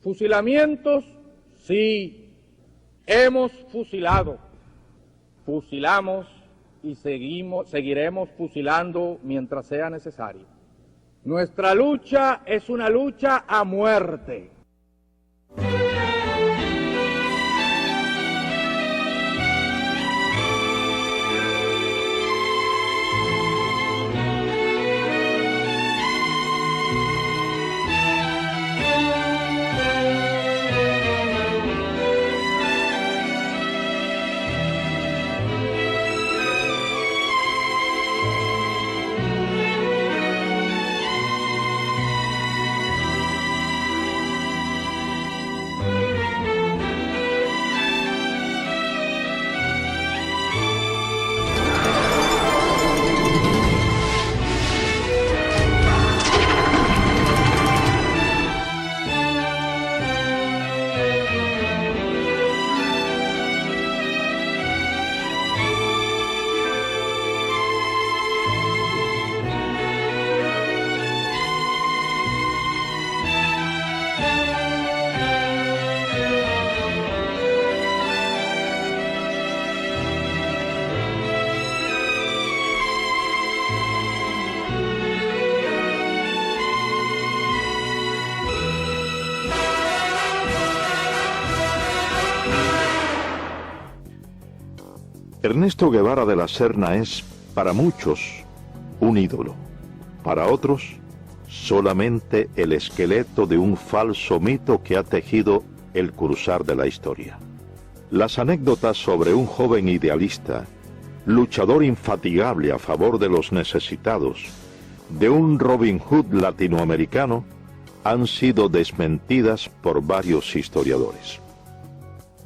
Fusilamientos, sí, hemos fusilado, fusilamos y seguiremos fusilando mientras sea necesario. Nuestra lucha es una lucha a muerte. Ernesto Guevara de la Serna es, para muchos, un ídolo. Para otros, solamente el esqueleto de un falso mito que ha tejido el cruzar de la historia. Las anécdotas sobre un joven idealista, luchador infatigable a favor de los necesitados, de un Robin Hood latinoamericano, han sido desmentidas por varios historiadores.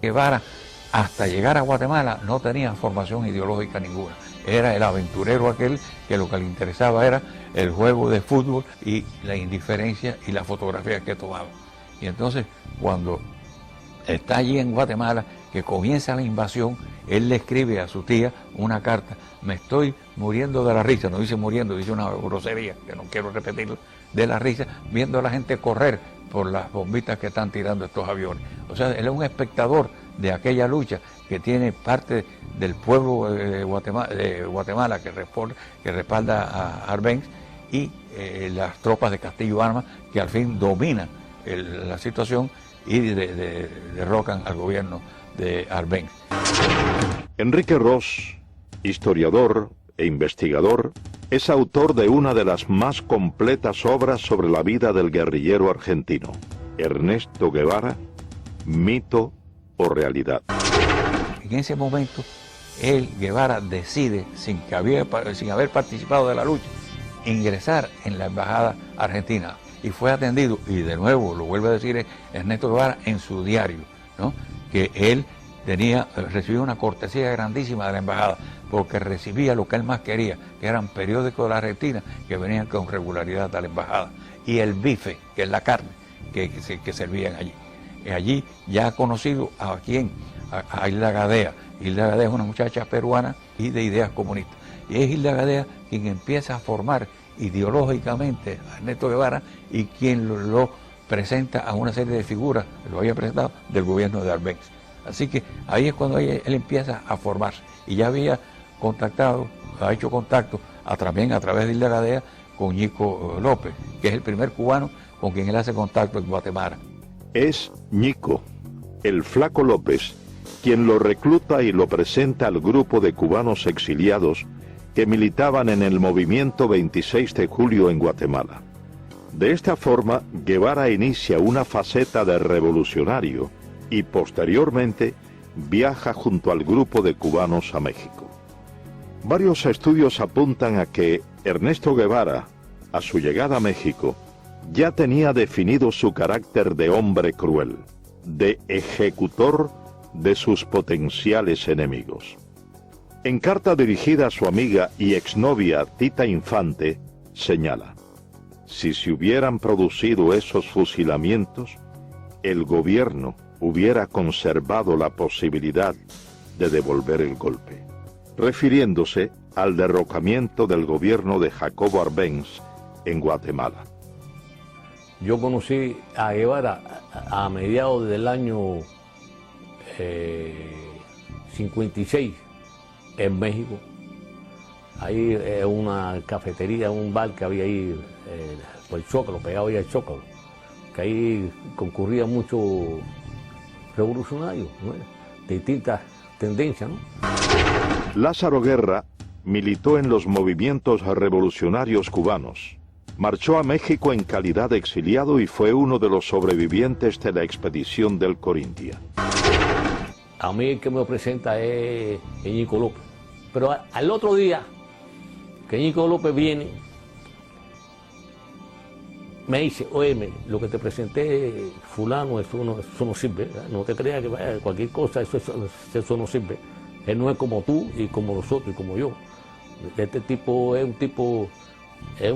Guevara, hasta llegar a Guatemala, no tenía formación ideológica ninguna. Era el aventurero aquel que lo que le interesaba era el juego de fútbol y la indiferencia y la fotografía que tomaba. Y entonces, cuando está allí en Guatemala, que comienza la invasión, él le escribe a su tía una carta: me estoy muriendo de la risa, no dice muriendo, dice una grosería, que no quiero repetirlo, de la risa, viendo a la gente correr por las bombitas que están tirando estos aviones. O sea, él es un espectador de aquella lucha que tiene parte del pueblo de Guatemala que respalda a Arbenz y las tropas de Castillo Armas que al fin dominan la situación y derrocan al gobierno de Arbenz. Enrique Ros, historiador e investigador, es autor de una de las más completas obras sobre la vida del guerrillero argentino, Ernesto Guevara, mito o realidad. En ese momento, Guevara decide, sin haber participado de la lucha, ingresar en la embajada argentina. Y fue atendido, y de nuevo lo vuelve a decir Ernesto Guevara en su diario, ¿no?, que él recibió una cortesía grandísima de la embajada, porque recibía lo que él más quería, que eran periódicos de la Argentina que venían con regularidad a la embajada, y el bife, que es la carne que servían allí. Allí ya ha conocido a Hilda Gadea. Hilda Gadea es una muchacha peruana y de ideas comunistas. Y es Hilda Gadea quien empieza a formar ideológicamente a Ernesto Guevara y quien lo presenta a una serie de figuras, lo había presentado, del gobierno de Arbenz. Así que ahí es cuando él empieza a formarse. Y ya había ha hecho contacto también a través de Hilda Gadea con Ñico López, que es el primer cubano con quien él hace contacto en Guatemala. Es Ñico, el Flaco López, quien lo recluta y lo presenta al grupo de cubanos exiliados que militaban en el movimiento 26 de julio en Guatemala. De esta forma, Guevara inicia una faceta de revolucionario y posteriormente viaja junto al grupo de cubanos a México. Varios estudios apuntan a que Ernesto Guevara, a su llegada a México, ya tenía definido su carácter de hombre cruel, de ejecutor de sus potenciales enemigos. En carta dirigida a su amiga y exnovia Tita Infante, señala: si se hubieran producido esos fusilamientos, el gobierno hubiera conservado la posibilidad de devolver el golpe, refiriéndose al derrocamiento del gobierno de Jacobo Arbenz en Guatemala. Yo conocí a Guevara a mediados del año 56 en México. Ahí una cafetería, un bar que había ahí, por el Zócalo, pegado ahí al Zócalo, que ahí concurrían muchos revolucionarios, ¿no? De distintas tendencias, ¿no? Lázaro Guerra militó en los movimientos revolucionarios cubanos. Marchó a México en calidad de exiliado y fue uno de los sobrevivientes de la expedición del Corintia. A mí el que me presenta es Ñico López. Pero al otro día que Ñico López viene, me dice, óyeme, lo que te presenté fulano, eso no sirve, ¿verdad? No te creas que vaya, cualquier cosa, eso no sirve. Él no es como tú y como nosotros y como yo. Este tipo es un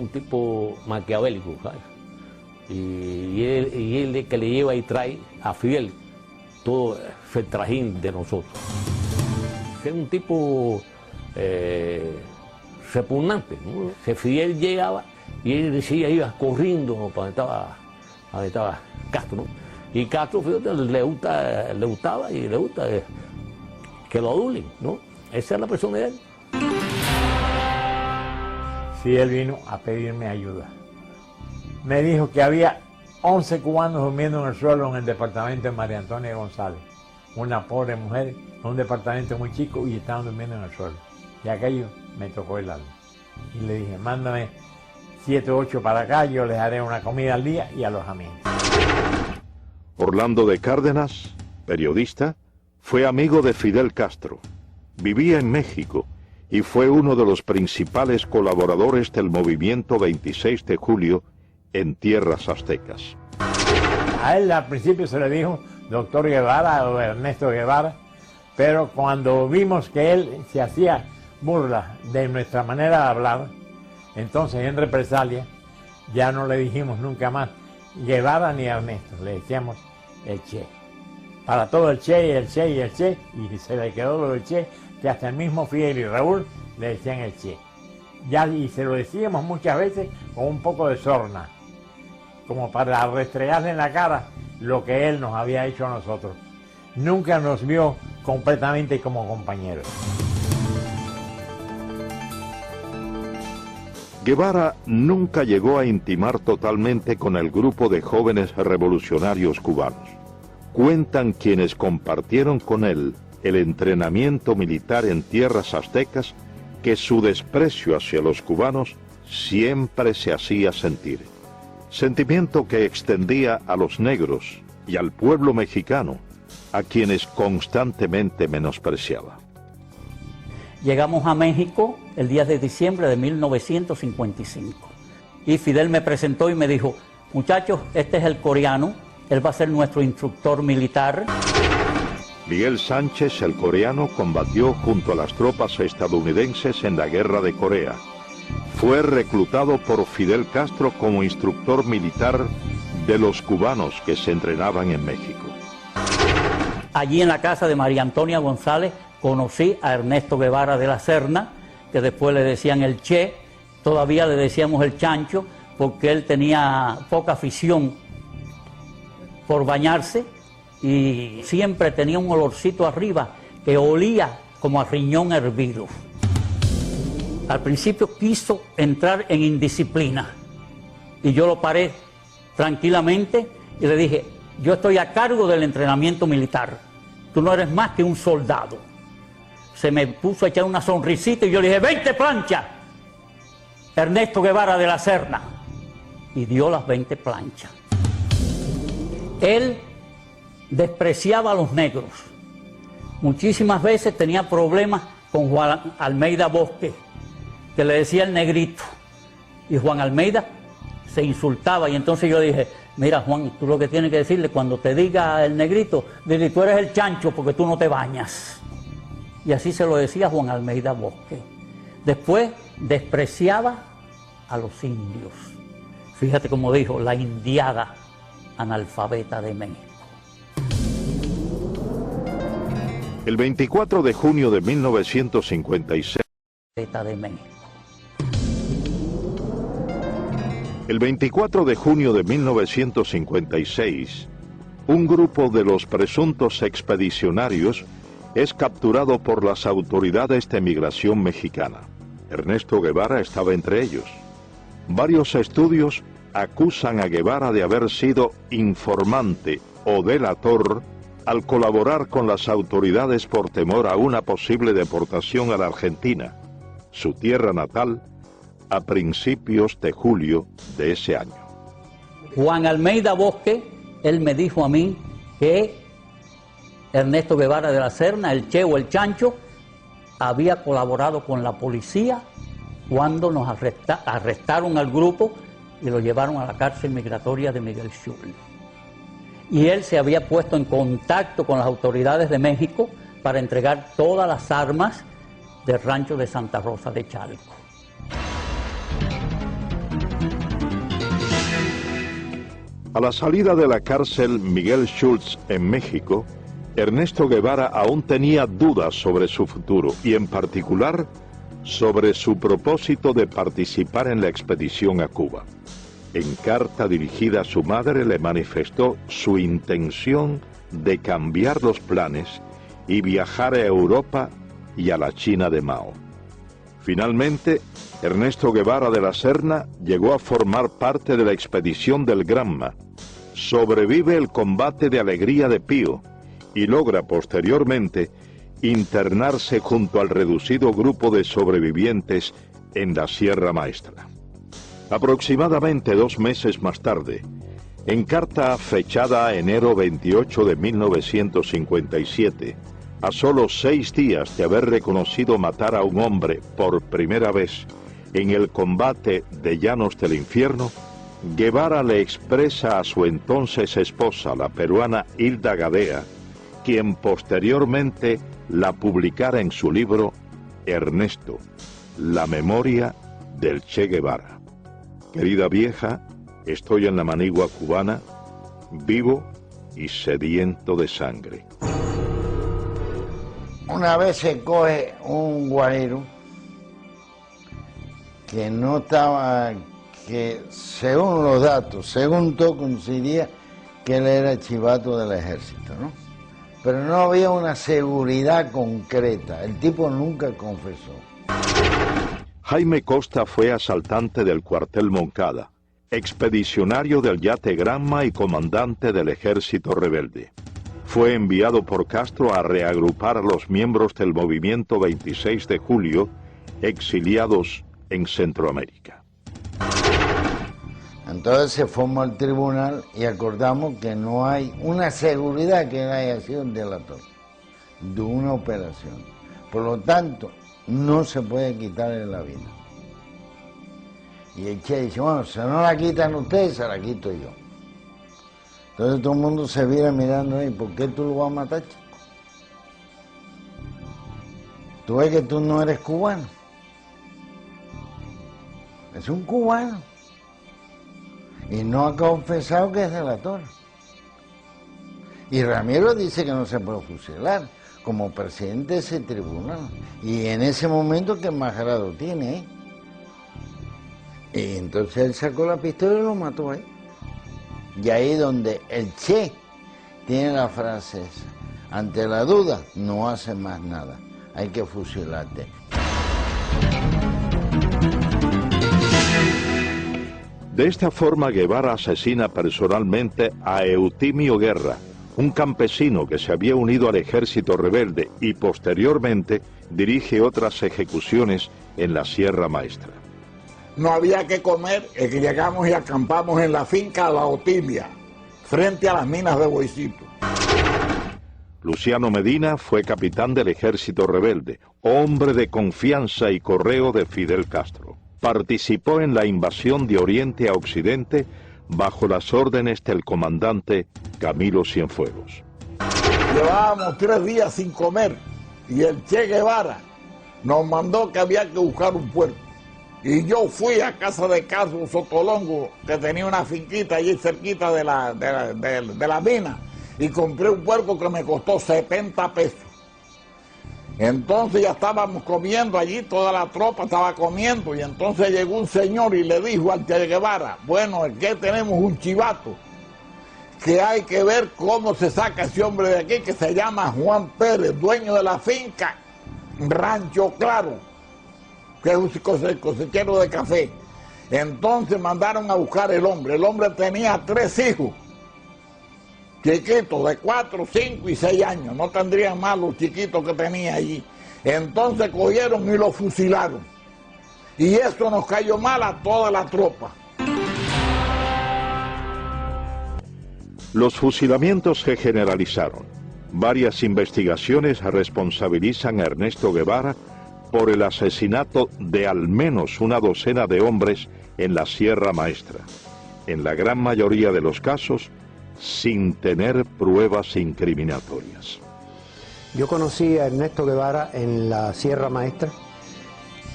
tipo maquiavélico, ¿sabes? Y él es que le lleva y trae a Fidel todo el trajín de nosotros. Es un tipo repugnante, ¿no? Que Fidel llegaba y él decía, iba corriendo, ¿no?, para donde estaba Castro, ¿no? Y Castro, fíjate, le gustaba y le gusta que lo adulen, ¿no? Esa es la persona de él. Sí, él vino a pedirme ayuda. Me dijo que había 11 cubanos durmiendo en el suelo en el departamento de María Antonia González. Una pobre mujer en un departamento muy chico y estaban durmiendo en el suelo. Y aquello me tocó el alma. Y le dije, mándame 7 o 8 para acá, yo les haré una comida al día y alojamiento. Orlando de Cárdenas, periodista, fue amigo de Fidel Castro. Vivía en México y fue uno de los principales colaboradores del movimiento 26 de julio en tierras aztecas. A él al principio se le dijo doctor Guevara o Ernesto Guevara, pero cuando vimos que él se hacía burla de nuestra manera de hablar, entonces en represalia ya no le dijimos nunca más Guevara ni Ernesto, le decíamos el Che. Para todo el Che y el Che y el Che, y se le quedó lo del Che, que hasta el mismo Fidel y Raúl le decían el Che. Ya, y se lo decíamos muchas veces con un poco de sorna, como para restregarle en la cara lo que él nos había hecho a nosotros. Nunca nos vio completamente como compañeros. Guevara nunca llegó a intimar totalmente con el grupo de jóvenes revolucionarios cubanos. Cuentan quienes compartieron con él el entrenamiento militar en tierras aztecas que su desprecio hacia los cubanos siempre se hacía sentir. Sentimiento que extendía a los negros y al pueblo mexicano, a quienes constantemente menospreciaba. Llegamos a México el 10 de diciembre de 1955 y Fidel me presentó y me dijo, muchachos, este es el coreano, él va a ser nuestro instructor militar. Miguel Sánchez, el coreano, combatió junto a las tropas estadounidenses en la Guerra de Corea. Fue reclutado por Fidel Castro como instructor militar de los cubanos que se entrenaban en México. Allí en la casa de María Antonia González conocí a Ernesto Guevara de la Serna, que después le decían el Che, todavía le decíamos el Chancho, porque él tenía poca afición por bañarse y siempre tenía un olorcito arriba que olía como a riñón hervido. Al principio quiso entrar en indisciplina y yo lo paré tranquilamente y le dije, yo estoy a cargo del entrenamiento militar, tú no eres más que un soldado. Se me puso a echar una sonrisita y yo le dije, 20 planchas, Ernesto Guevara de la Serna, y dio las 20 planchas. Él despreciaba a los negros. Muchísimas veces tenía problemas con Juan Almeida Bosque, que le decía el negrito, y Juan Almeida se insultaba, y entonces yo dije, mira Juan, tú lo que tienes que decirle cuando te diga el negrito, dile, tú eres el chancho porque tú no te bañas. Y así se lo decía Juan Almeida Bosque. Después despreciaba a los indios. Fíjate cómo dijo, la indiada analfabeta de México. El 24 de junio de 1956, De México. El 24 de junio de 1956, un grupo de los presuntos expedicionarios es capturado por las autoridades de migración mexicana. Ernesto Guevara estaba entre ellos. Varios estudios acusan a Guevara de haber sido informante o delator al colaborar con las autoridades por temor a una posible deportación a la Argentina, su tierra natal, a principios de julio de ese año. Juan Almeida Bosque, él me dijo a mí que Ernesto Guevara de la Serna, el Che o el Chancho, había colaborado con la policía cuando nos arrestaron al grupo y lo llevaron a la cárcel migratoria de Miguel Schultz. Y él se había puesto en contacto con las autoridades de México para entregar todas las armas del rancho de Santa Rosa de Chalco. A la salida de la cárcel Miguel Schultz en México, Ernesto Guevara aún tenía dudas sobre su futuro y en particular sobre su propósito de participar en la expedición a Cuba. En carta dirigida a su madre le manifestó su intención de cambiar los planes y viajar a Europa y a la China de Mao. Finalmente, Ernesto Guevara de la Serna llegó a formar parte de la expedición del Granma, sobrevive el combate de Alegría de Pío y logra posteriormente internarse junto al reducido grupo de sobrevivientes en la Sierra Maestra. Aproximadamente 2 meses más tarde, en carta fechada enero 28 de 1957, a solo 6 días de haber reconocido matar a un hombre por primera vez en el combate de Llanos del Infierno, Guevara le expresa a su entonces esposa, la peruana Hilda Gadea, quien posteriormente la publicara en su libro Ernesto, la memoria del Che Guevara. Querida vieja, estoy en la manigua cubana, vivo y sediento de sangre. Una vez se coge un guarero que no estaba, que según los datos, según todo coincidía que él era chivato del ejército, ¿no? Pero no había una seguridad concreta, el tipo nunca confesó. Jaime Costa fue asaltante del cuartel Moncada, expedicionario del yate Granma y comandante del ejército rebelde. Fue enviado por Castro a reagrupar a los miembros del movimiento 26 de julio, exiliados en Centroamérica. Entonces se formó el tribunal y acordamos que no hay una seguridad que él haya sido un delator de una operación. Por lo tanto, no se puede quitarle la vida. Y el Che dice, bueno, si no la quitan ustedes, se la quito yo. Entonces todo el mundo se viene mirando ahí, ¿por qué tú lo vas a matar, chico? Tú ves que tú no eres cubano. Es un cubano. Y no ha confesado que es delator. Y Ramiro dice que no se puede fusilar como presidente de ese tribunal. Y en ese momento, ¿qué más grado tiene? Y entonces él sacó la pistola y lo mató ahí. Y ahí donde el Che tiene la frase esa: ante la duda, no hace más nada. Hay que fusilarte. De esta forma, Guevara asesina personalmente a Eutimio Guerra, un campesino que se había unido al ejército rebelde y posteriormente dirige otras ejecuciones en la Sierra Maestra. No había que comer, que llegamos y acampamos en la finca La Otilia, frente a las minas de Boicito. Luciano Medina fue capitán del ejército rebelde, hombre de confianza y correo de Fidel Castro. Participó en la invasión de Oriente a Occidente bajo las órdenes del comandante Camilo Cienfuegos. Llevábamos 3 días sin comer y el Che Guevara nos mandó que había que buscar un puerco. Y yo fui a casa de Carlos Sotolongo, que tenía una finquita allí cerquita de la mina, y compré un puerco que me costó 70 pesos. Entonces ya estábamos comiendo allí, toda la tropa estaba comiendo, y entonces llegó un señor y le dijo al Che Guevara, bueno, es que tenemos un chivato, que hay que ver cómo se saca ese hombre de aquí, que se llama Juan Pérez, dueño de la finca Rancho Claro, que es un cosechero de café. Entonces mandaron a buscar el hombre tenía 3 hijos, chiquitos de 4, 5 y 6 años, no tendrían más los chiquitos que tenía allí. Entonces cogieron y lo fusilaron. Y eso nos cayó mal a toda la tropa. Los fusilamientos se generalizaron. Varias investigaciones responsabilizan a Ernesto Guevara por el asesinato de al menos una docena de hombres en la Sierra Maestra. En la gran mayoría de los casos, sin tener pruebas incriminatorias. Yo conocí a Ernesto Guevara en la Sierra Maestra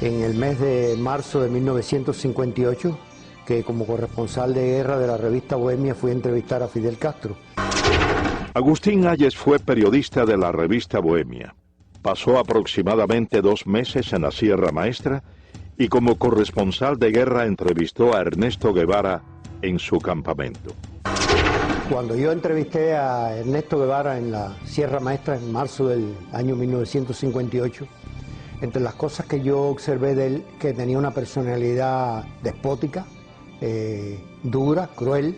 en el mes de marzo de 1958, que como corresponsal de guerra de la revista Bohemia fui a entrevistar a Fidel Castro. Agustín Hayes fue periodista de la revista Bohemia. Pasó aproximadamente 2 meses en la Sierra Maestra y como corresponsal de guerra entrevistó a Ernesto Guevara en su campamento. Cuando yo entrevisté a Ernesto Guevara en la Sierra Maestra en marzo del año 1958, entre las cosas que yo observé de él, que tenía una personalidad despótica, dura, cruel.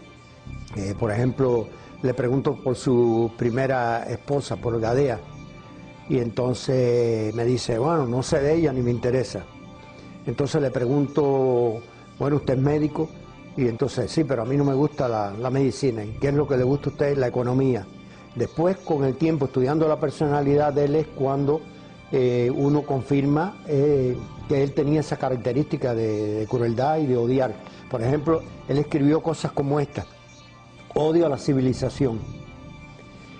Por ejemplo, le pregunto por su primera esposa, por Gadea, y entonces me dice, bueno, no sé de ella ni me interesa. Entonces le pregunto, bueno, ¿usted es médico? Y entonces, sí, pero a mí no me gusta la medicina. ¿Y qué es lo que le gusta a usted? La economía. Después, con el tiempo, estudiando la personalidad de él, es cuando uno confirma que él tenía esa característica de crueldad y de odiar. Por ejemplo, él escribió cosas como esta: odio a la civilización.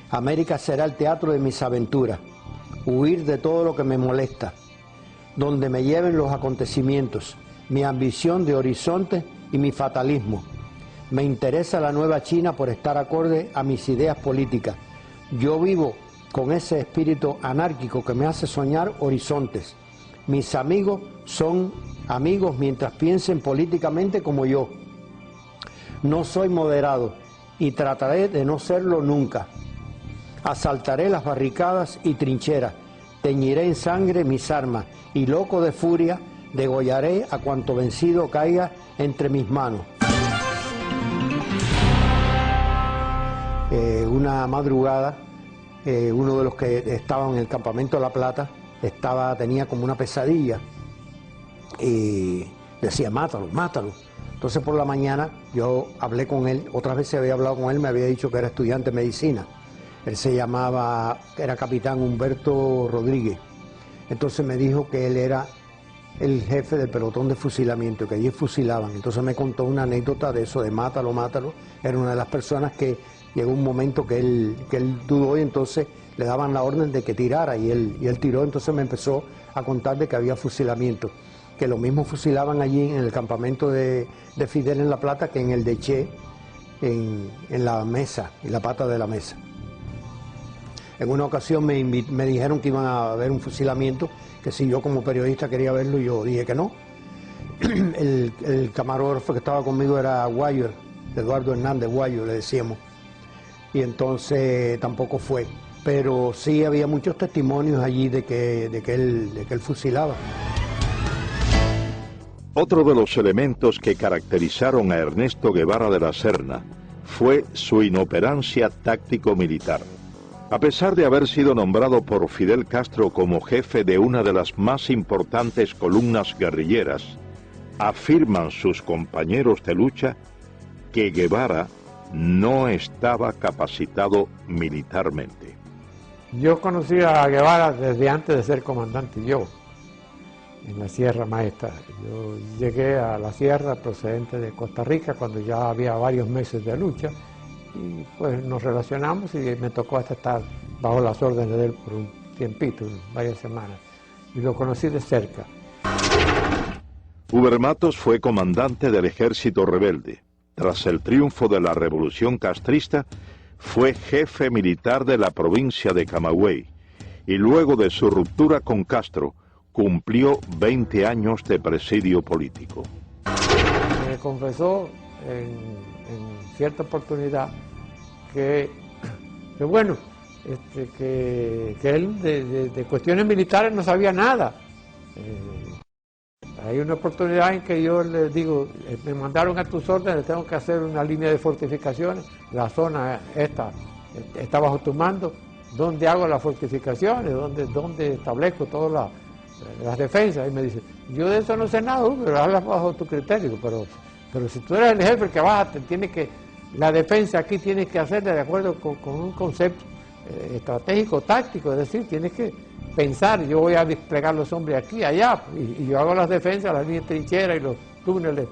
América será el teatro de mis aventuras. Huir de todo lo que me molesta. Donde me lleven los acontecimientos. Mi ambición de horizonte y mi fatalismo. Me interesa la nueva China por estar acorde a mis ideas políticas. Yo vivo con ese espíritu anárquico que me hace soñar horizontes. Mis amigos son amigos mientras piensen políticamente como yo. No soy moderado y trataré de no serlo nunca. Asaltaré las barricadas y trincheras, teñiré en sangre mis armas y loco de furia degollaré a cuanto vencido caiga entre mis manos. Una madrugada, uno de los que estaba en el campamento La Plata tenía como una pesadilla y decía, mátalo, mátalo. Entonces por la mañana yo hablé con él, otras veces había hablado con él, me había dicho que era estudiante de medicina. Él se llamaba, era capitán Humberto Rodríguez. Entonces me dijo que él era el jefe del pelotón de fusilamiento, que allí fusilaban. Entonces me contó una anécdota de eso, de mátalo, mátalo. Era una de las personas que llegó un momento que él dudó y entonces le daban la orden de que tirara y él tiró. Entonces me empezó a contar de que había fusilamiento, que lo mismo fusilaban allí en el campamento de Fidel en La Plata que en el de Che, en la mesa, en la pata de la mesa. En una ocasión me dijeron que iban a haber un fusilamiento, que si yo como periodista quería verlo, yo dije que no. El camarógrafo que estaba conmigo era Guayo, Eduardo Hernández Guayo, le decíamos. Y entonces tampoco fue. Pero sí había muchos testimonios allí de que él fusilaba. Otro de los elementos que caracterizaron a Ernesto Guevara de la Serna fue su inoperancia táctico-militar. A pesar de haber sido nombrado por Fidel Castro como jefe de una de las más importantes columnas guerrilleras, afirman sus compañeros de lucha que Guevara no estaba capacitado militarmente. Yo conocí a Guevara desde antes de ser comandante yo, en la Sierra Maestra. Yo llegué a la Sierra procedente de Costa Rica cuando ya había varios meses de lucha. Y pues nos relacionamos y me tocó hasta estar bajo las órdenes de él por un tiempito, varias semanas, y lo conocí de cerca. Uber Matos fue comandante del ejército rebelde. Tras el triunfo de la revolución castrista, fue jefe militar de la provincia de Camagüey y luego de su ruptura con Castro, cumplió 20 años de presidio político. Me confesó en cierta oportunidad que bueno, que él de cuestiones militares no sabía nada. Hay una oportunidad en que yo le digo, me mandaron a tus órdenes, tengo que hacer una línea de fortificaciones, la zona esta está bajo tu mando, ¿dónde hago las fortificaciones? ¿Dónde establezco todas las defensas? Y me dice, yo de eso no sé nada, pero hazlas bajo tu criterio, pero si tú eres el jefe que vas, la defensa aquí tienes que hacerla de acuerdo con un concepto estratégico, táctico, es decir, tienes que pensar, yo voy a desplegar los hombres aquí, allá, y yo hago las defensas, las líneas de trinchera y los túneles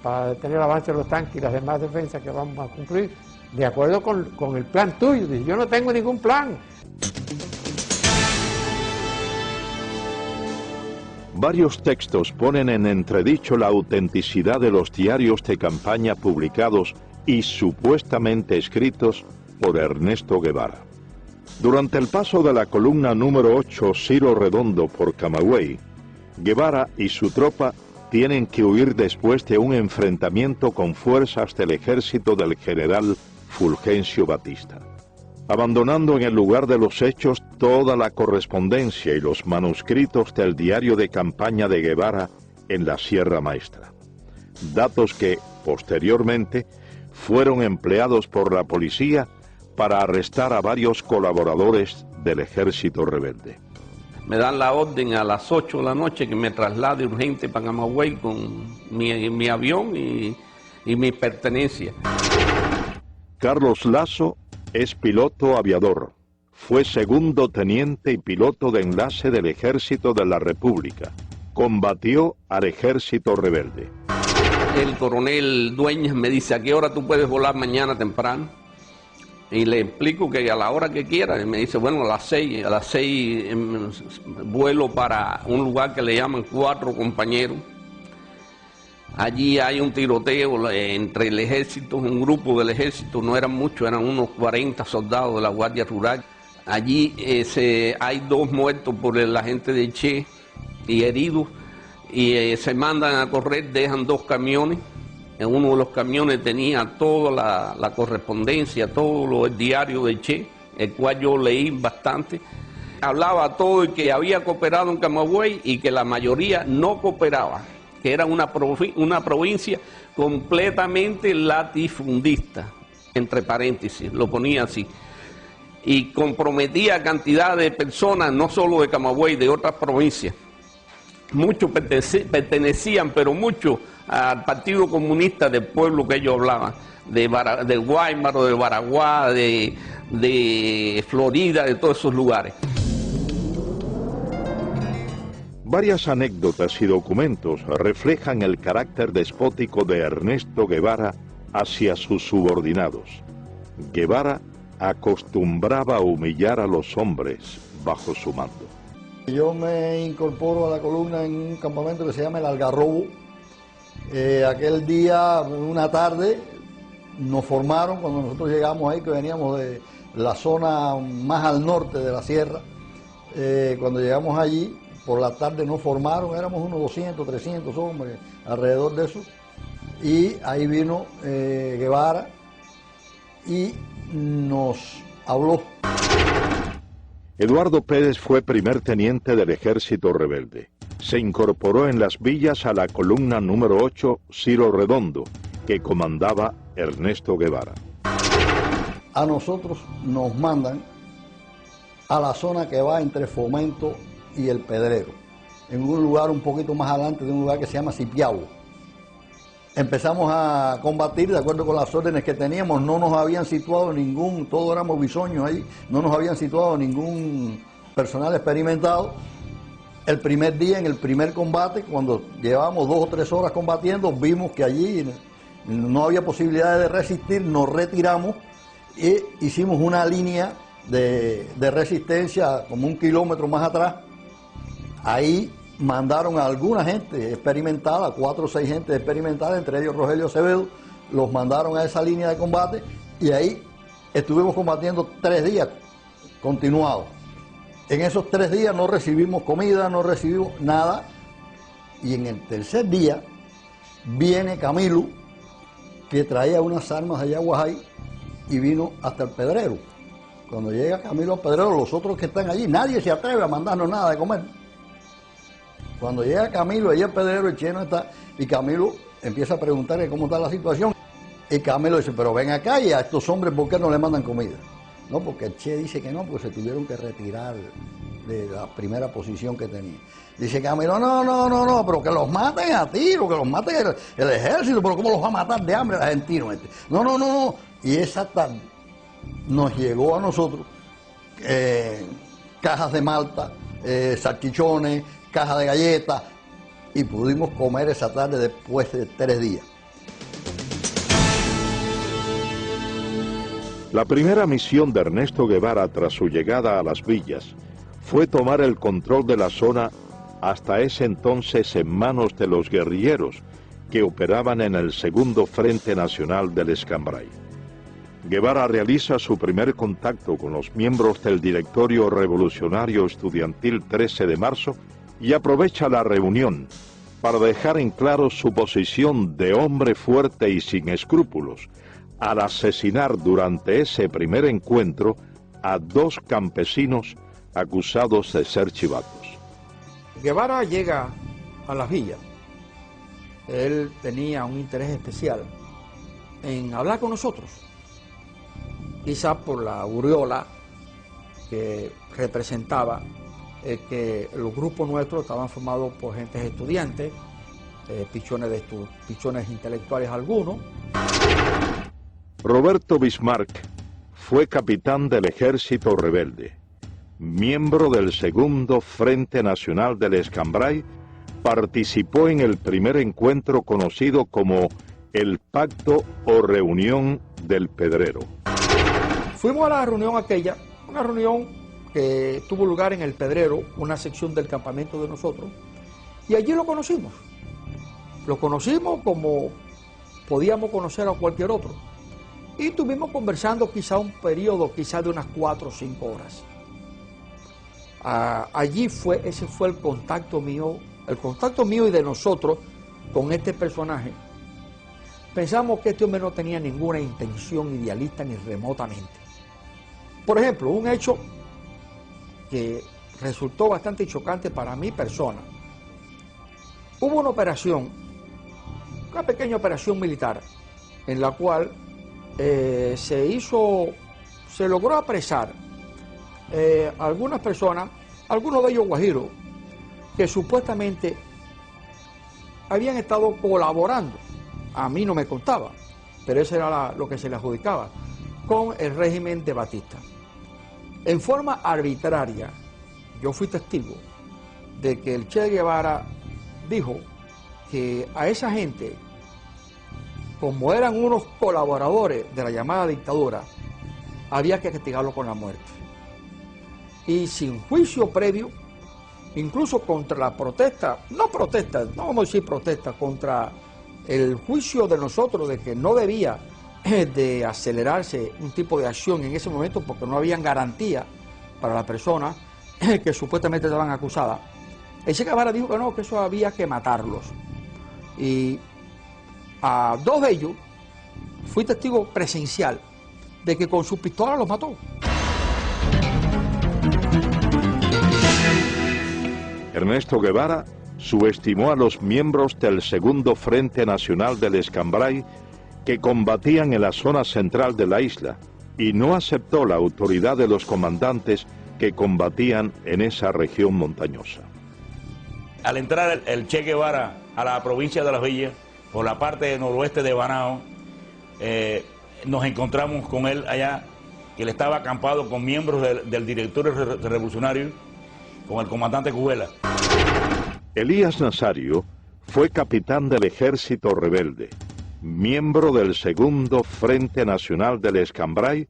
para detener el avance de los tanques y las demás defensas que vamos a cumplir, de acuerdo con el plan tuyo. Dice, yo no tengo ningún plan. Varios textos ponen en entredicho la autenticidad de los diarios de campaña publicados y supuestamente escritos por Ernesto Guevara. Durante el paso de la columna número 8 Ciro Redondo por Camagüey, Guevara y su tropa tienen que huir después de un enfrentamiento con fuerzas del ejército del general Fulgencio Batista, abandonando en el lugar de los hechos toda la correspondencia y los manuscritos del diario de campaña de Guevara en la Sierra Maestra. Datos que, posteriormente, fueron empleados por la policía para arrestar a varios colaboradores del ejército rebelde. Me dan la orden a las 8 de la noche que me traslade urgente para Camagüey con mi avión y mis pertenencias. Carlos Lazo es piloto aviador. Fue segundo teniente y piloto de enlace del Ejército de la República. Combatió al ejército rebelde. El coronel Dueñas me dice, ¿a qué hora tú puedes volar mañana temprano? Y le explico que a la hora que quiera. Y me dice, bueno, a las 6 vuelo para un lugar que le llaman Cuatro Compañeros. Allí hay un tiroteo entre el ejército, un grupo del ejército, no eran muchos, eran unos 40 soldados de la Guardia Rural. Allí hay 2 muertos por el agente de Che y heridos, y se mandan a correr, dejan 2 camiones. En uno de los camiones tenía toda la correspondencia, todo el diario de Che, el cual yo leí bastante. Hablaba todo y que había cooperado en Camagüey y que la mayoría no cooperaba, que era una provincia completamente latifundista, entre paréntesis, lo ponía así. Y comprometía a cantidad de personas, no solo de Camagüey, de otras provincias. Muchos pertenecían, pero muchos, al Partido Comunista del pueblo que ellos hablaban, de Guaymaro, de Baraguá, de Florida, de todos esos lugares. Varias anécdotas y documentos reflejan el carácter despótico de Ernesto Guevara hacia sus subordinados. Guevara acostumbraba a humillar a los hombres bajo su mando. Yo me incorporo a la columna en un campamento que se llama El Algarrobo. Aquel día, una tarde, nos formaron cuando nosotros llegamos ahí, que veníamos de la zona más al norte de la sierra. Cuando llegamos allí, por la tarde nos formaron, éramos unos 200, 300 hombres, alrededor de eso. Y ahí vino Guevara y nos habló. Eduardo Pérez fue primer teniente del ejército rebelde. Se incorporó en las villas a la columna número 8 Ciro Redondo, que comandaba Ernesto Guevara. A nosotros nos mandan a la zona que va entre Fomento y El Pedrero, en un lugar un poquito más adelante de un lugar que se llama Cipiao. Empezamos a combatir de acuerdo con las órdenes que teníamos. No nos habían situado todos éramos bisoños ahí, no nos habían situado ningún personal experimentado. El primer día, en el primer combate, cuando llevábamos 2 o 3 horas combatiendo, vimos que allí no había posibilidad de resistir, nos retiramos y hicimos una línea de resistencia como 1 kilómetro más atrás. Ahí mandaron a alguna gente experimentada, 4 o 6 gente experimentada, entre ellos Rogelio Acevedo, los mandaron a esa línea de combate y ahí estuvimos combatiendo 3 días continuados. En esos 3 días no recibimos comida, no recibimos nada. Y en el tercer día viene Camilo, que traía unas armas de Yaguajay, y vino hasta el Pedrero. Cuando llega Camilo al Pedrero, los otros que están allí, nadie se atreve a mandarnos nada de comer. Cuando llega Camilo, allí al Pedrero, el Che no está, y Camilo empieza a preguntarle cómo está la situación. Y Camilo dice, pero ven acá, y a estos hombres, ¿por qué no le mandan comida? No, porque el Che dice que no, porque se tuvieron que retirar de la primera posición que tenía. Dice Camilo, no, pero que los maten a tiro, que los maten el ejército, pero ¿cómo los va a matar de hambre el argentino este? No. Y esa tarde nos llegó a nosotros cajas de malta, salchichones, cajas de galletas, y pudimos comer esa tarde después de 3 días. La primera misión de Ernesto Guevara tras su llegada a las villas fue tomar el control de la zona, hasta ese entonces en manos de los guerrilleros que operaban en el Segundo Frente Nacional del Escambray. Guevara realiza su primer contacto con los miembros del Directorio Revolucionario Estudiantil 13 de marzo y aprovecha la reunión para dejar en claro su posición de hombre fuerte y sin escrúpulos, al asesinar durante ese primer encuentro a 2 campesinos acusados de ser chivatos. Guevara llega a las villas. Él tenía un interés especial en hablar con nosotros, quizá por la aureola que representaba que los grupos nuestros estaban formados por gentes estudiantes, pichones intelectuales algunos. Roberto Bismarck fue capitán del Ejército Rebelde, miembro del Segundo Frente Nacional del Escambray, participó en el primer encuentro conocido como el Pacto o Reunión del Pedrero. Fuimos a la reunión aquella, una reunión que tuvo lugar en el Pedrero, una sección del campamento de nosotros, y allí lo conocimos. Lo conocimos como podíamos conocer a cualquier otro. Y estuvimos conversando quizá un periodo, quizá de unas 4 o 5 horas. Ese fue el contacto mío y de nosotros con este personaje. Pensamos que este hombre no tenía ninguna intención idealista ni remotamente. Por ejemplo, un hecho que resultó bastante chocante para mi persona. Hubo una operación, una pequeña operación militar, en la cual se logró apresar algunas personas, algunos de ellos guajiros, que supuestamente habían estado colaborando, a mí no me contaba, pero eso era lo que se le adjudicaba, con el régimen de Batista. En forma arbitraria, yo fui testigo de que el Che Guevara dijo que a esa gente, como eran unos colaboradores de la llamada dictadura, había que castigarlo con la muerte. Y sin juicio previo, incluso contra la protesta, no vamos a decir protesta, contra el juicio de nosotros de que no debía de acelerarse un tipo de acción en ese momento porque no habían garantía para la persona que supuestamente estaban acusadas. El Che Guevara dijo que no, que eso había que matarlos. Y a 2 de ellos fui testigo presencial de que con su pistola los mató. Ernesto Guevara subestimó a los miembros del Segundo Frente Nacional del Escambray que combatían en la zona central de la isla y no aceptó la autoridad de los comandantes que combatían en esa región montañosa. Al entrar el Che Guevara a la provincia de Las Villas, por la parte noroeste de Banao, nos encontramos con él allá, que él estaba acampado con miembros del directorio revolucionario, con el comandante Cubela. Elías Nazario fue capitán del Ejército Rebelde, miembro del Segundo Frente Nacional del Escambray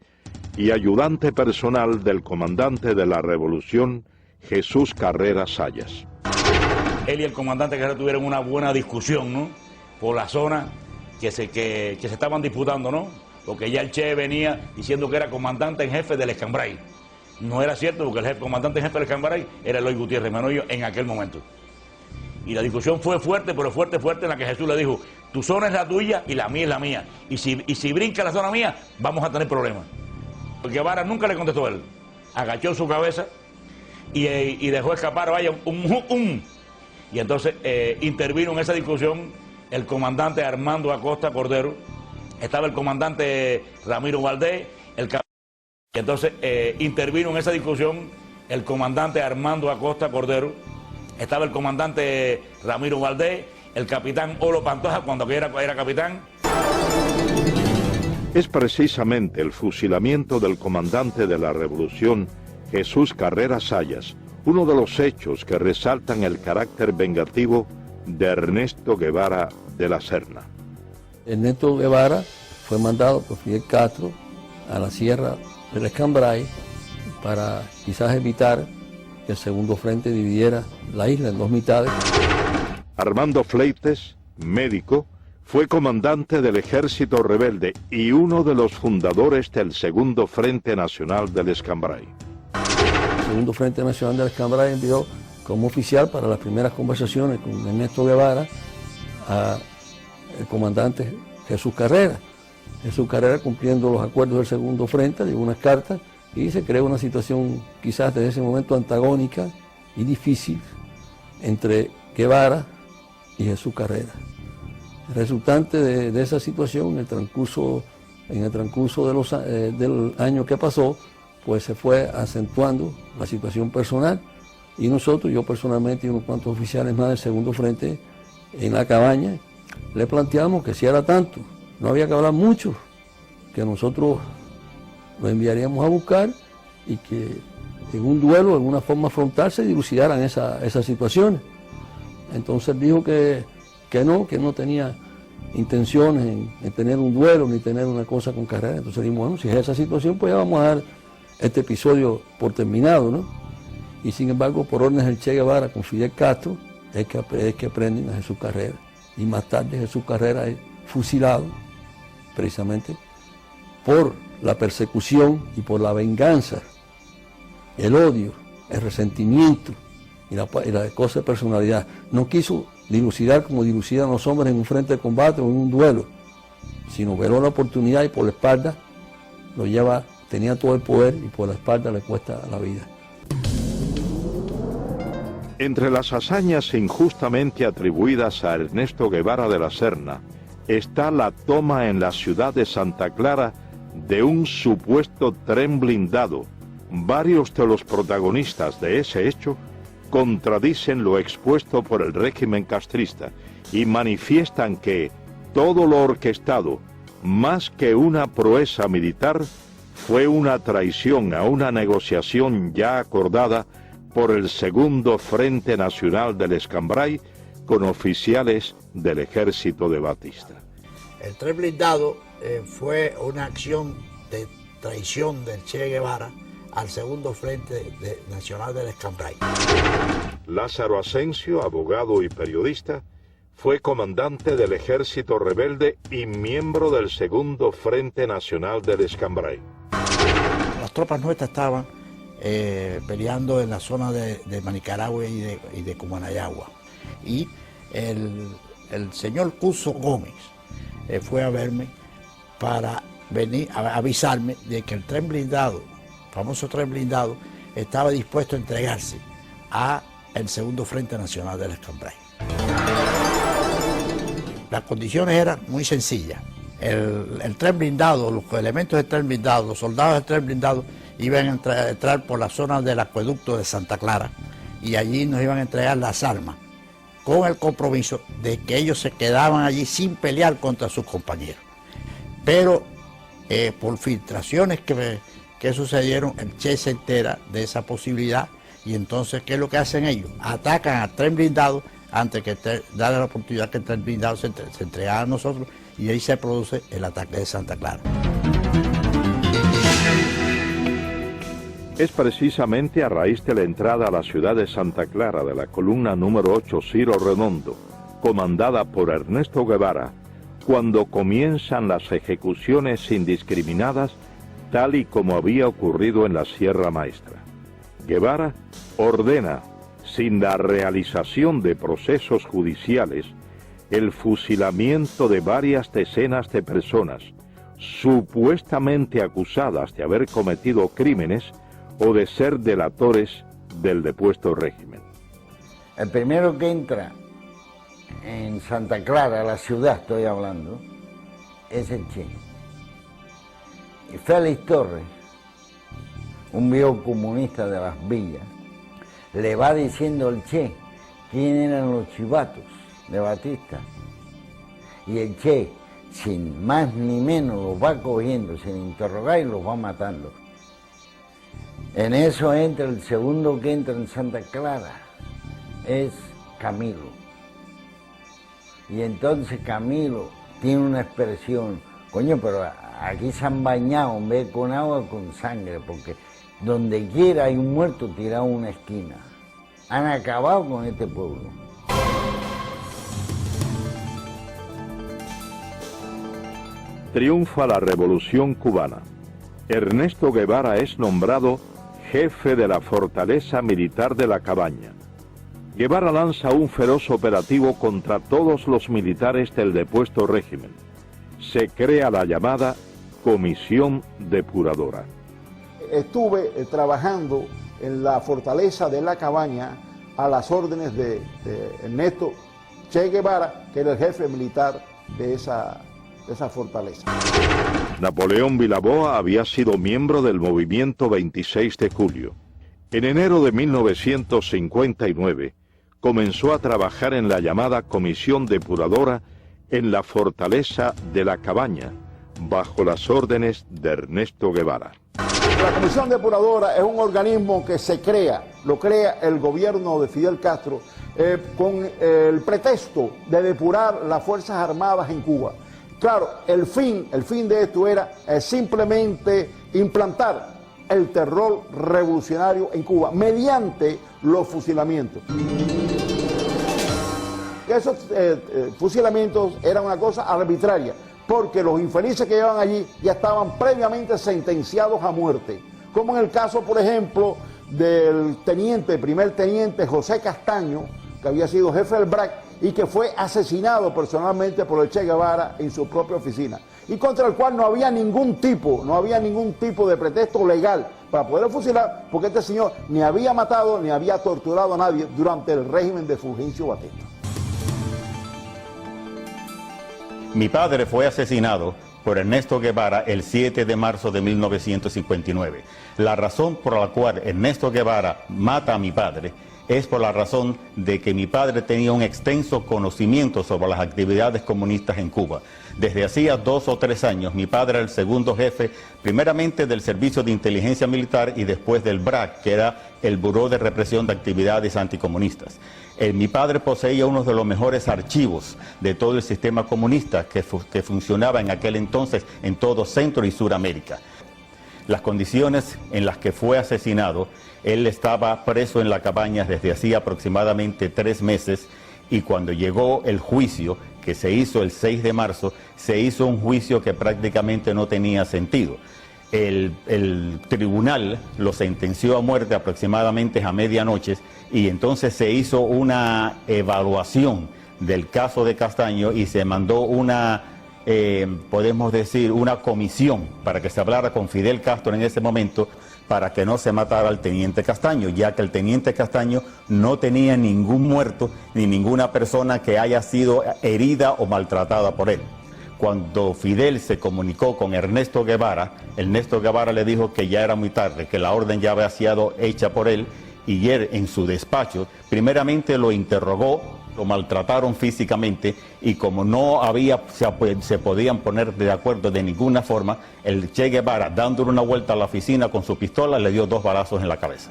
y ayudante personal del comandante de la Revolución, Jesús Carrera Sayas. Él y el comandante Carrera tuvieron una buena discusión, ¿no?, por la zona que se estaban disputando, ¿no?, porque ya el Che venía diciendo que era comandante en jefe del Escambray. No era cierto, porque el comandante jefe del Escambray era Eloy Gutiérrez Manoyo en aquel momento. Y la discusión fue fuerte, pero fuerte, en la que Jesús le dijo, tu zona es la tuya y la mía es la mía. Y si brinca la zona mía, vamos a tener problemas. Porque Guevara nunca le contestó a él. Agachó su cabeza y dejó escapar, vaya, Y entonces intervino en esa discusión el comandante Armando Acosta Cordero, estaba el comandante Ramiro Valdés, y entonces intervino en esa discusión el comandante Armando Acosta Cordero, estaba el comandante Ramiro Valdés, el capitán Olo Pantoja, cuando era capitán. Es precisamente el fusilamiento del comandante de la Revolución, Jesús Carreras Sayas, uno de los hechos que resaltan el carácter vengativo de Ernesto Guevara de la Serna. Ernesto Guevara fue mandado por Fidel Castro a la Sierra del Escambray para quizás evitar que el segundo frente dividiera la isla en dos mitades. Armando Fleites, médico, fue comandante del Ejército Rebelde y uno de los fundadores del Segundo Frente Nacional del Escambray. El Segundo Frente Nacional del Escambray envió como oficial para las primeras conversaciones con Ernesto Guevara al comandante Jesús Carreras. Jesús Carreras, cumpliendo los acuerdos del Segundo Frente, dio unas cartas y se creó una situación quizás desde ese momento antagónica y difícil entre Guevara y Jesús Carreras. El resultante de esa situación, en el transcurso del año que pasó, pues se fue acentuando la situación personal y nosotros, yo personalmente y unos cuantos oficiales más del Segundo Frente, en la cabaña, le planteamos que si era tanto, no había que hablar mucho, que nosotros lo enviaríamos a buscar y que en un duelo, de alguna forma frontal, se dilucidaran esas situaciones. Entonces dijo que no tenía intenciones en tener un duelo ni tener una cosa con Carreras. Entonces dijimos, bueno, si es esa situación, pues ya vamos a dar este episodio por terminado, ¿no? Y sin embargo, por órdenes del Che Guevara con Fidel Castro, es que prenden a Jesús Carreras. Y más tarde Jesús Carreras es fusilado, precisamente, por la persecución y por la venganza, el odio, el resentimiento y la cosa de personalidad. No quiso dilucidar como dilucidan los hombres en un frente de combate o en un duelo, sino veló la oportunidad y por la espalda lo lleva, tenía todo el poder y por la espalda le cuesta la vida. Entre las hazañas injustamente atribuidas a Ernesto Guevara de la Serna está la toma en la ciudad de Santa Clara de un supuesto tren blindado. Varios de los protagonistas de ese hecho contradicen lo expuesto por el régimen castrista y manifiestan que todo lo orquestado, más que una proeza militar, fue una traición a una negociación ya acordada por el Segundo Frente Nacional del Escambray con oficiales del ejército de Batista. El tren blindado fue una acción de traición del Che Guevara al Segundo Frente Nacional del Escambray. Lázaro Asensio, abogado y periodista, fue comandante del Ejército Rebelde y miembro del Segundo Frente Nacional del Escambray. Las tropas nuestras estaban peleando en la zona de Manicaragua y de Cumanayagua. Y el señor Cuso Gómez fue a verme para venir a avisarme de que el tren blindado, el famoso tren blindado, estaba dispuesto a entregarse a el Segundo Frente Nacional del Escambray. Las condiciones eran muy sencillas. El tren blindado, los elementos del tren blindado, los soldados del tren blindado iban a entrar por la zona del acueducto de Santa Clara y allí nos iban a entregar las armas con el compromiso de que ellos se quedaban allí sin pelear contra sus compañeros. Pero por filtraciones que sucedieron, el Che se entera de esa posibilidad y entonces, ¿qué es lo que hacen ellos? Atacan al tren blindado antes que darle la oportunidad que el tren blindado se entregara a nosotros y ahí se produce el ataque de Santa Clara. Es precisamente a raíz de la entrada a la ciudad de Santa Clara de la columna número 8 Ciro Redondo, comandada por Ernesto Guevara, cuando comienzan las ejecuciones indiscriminadas tal y como había ocurrido en la Sierra Maestra. Guevara ordena, sin la realización de procesos judiciales, el fusilamiento de varias decenas de personas supuestamente acusadas de haber cometido crímenes o de ser delatores del depuesto régimen. El primero que entra en Santa Clara, la ciudad estoy hablando, es el Che. Y Félix Torres, un viejo comunista de las villas, le va diciendo al Che quién eran los chivatos de Batista. Y el Che, sin más ni menos, los va cogiendo, sin interrogar, y los va matando. En eso entra el segundo que entra en Santa Clara, es Camilo. Y entonces Camilo tiene una expresión, coño, pero aquí se han bañado en vez de con agua, con sangre, porque donde quiera hay un muerto tirado en una esquina. Han acabado con este pueblo. Triunfa la Revolución Cubana. Ernesto Guevara es nombrado jefe de la fortaleza militar de La Cabaña. Guevara lanza un feroz operativo contra todos los militares del depuesto régimen. Se crea la llamada Comisión Depuradora. Estuve trabajando en la fortaleza de La Cabaña a las órdenes de Ernesto Che Guevara, que era el jefe militar de esa fortaleza. Napoleón Vilaboa había sido miembro del movimiento 26 de julio. En enero de 1959 comenzó a trabajar en la llamada Comisión Depuradora en la fortaleza de La Cabaña, bajo las órdenes de Ernesto Guevara. La Comisión Depuradora es un organismo que se crea, lo crea el gobierno de Fidel Castro, con el pretexto de depurar las Fuerzas Armadas en Cuba. Claro, el fin de esto era simplemente implantar el terror revolucionario en Cuba mediante los fusilamientos. Esos fusilamientos eran una cosa arbitraria, porque los infelices que llevaban allí ya estaban previamente sentenciados a muerte, como en el caso, por ejemplo, del primer teniente José Castaño, que había sido jefe del BRAC y que fue asesinado personalmente por el Che Guevara en su propia oficina, y contra el cual no había ningún tipo de pretexto legal para poder fusilar, porque este señor ni había matado ni había torturado a nadie durante el régimen de Fulgencio Batista. Mi padre fue asesinado por Ernesto Guevara el 7 de marzo de 1959. La razón por la cual Ernesto Guevara mata a mi padre es por la razón de que mi padre tenía un extenso conocimiento sobre las actividades comunistas en Cuba. Desde hacía 2 o 3 años, mi padre era el segundo jefe, primeramente del Servicio de Inteligencia Militar y después del BRAC, que era el Buró de Represión de Actividades Anticomunistas. Mi padre poseía uno de los mejores archivos de todo el sistema comunista que funcionaba en aquel entonces en todo Centro y Suramérica. Las condiciones en las que fue asesinado, él estaba preso en La Cabaña desde hacía aproximadamente 3 meses, y cuando llegó el juicio, que se hizo el 6 de marzo, se hizo un juicio que prácticamente no tenía sentido. El tribunal lo sentenció a muerte aproximadamente a medianoche, y entonces se hizo una evaluación del caso de Castaño y se mandó una, podemos decir, una comisión para que se hablara con Fidel Castro en ese momento para que no se matara al teniente Castaño, ya que el teniente Castaño no tenía ningún muerto ni ninguna persona que haya sido herida o maltratada por él. Cuando Fidel se comunicó con Ernesto Guevara le dijo que ya era muy tarde, que la orden ya había sido hecha por él, y él en su despacho primeramente lo interrogó, lo maltrataron físicamente, y como no se podían poner de acuerdo de ninguna forma, el Che Guevara, dándole una vuelta a la oficina con su pistola, le dio 2 balazos en la cabeza.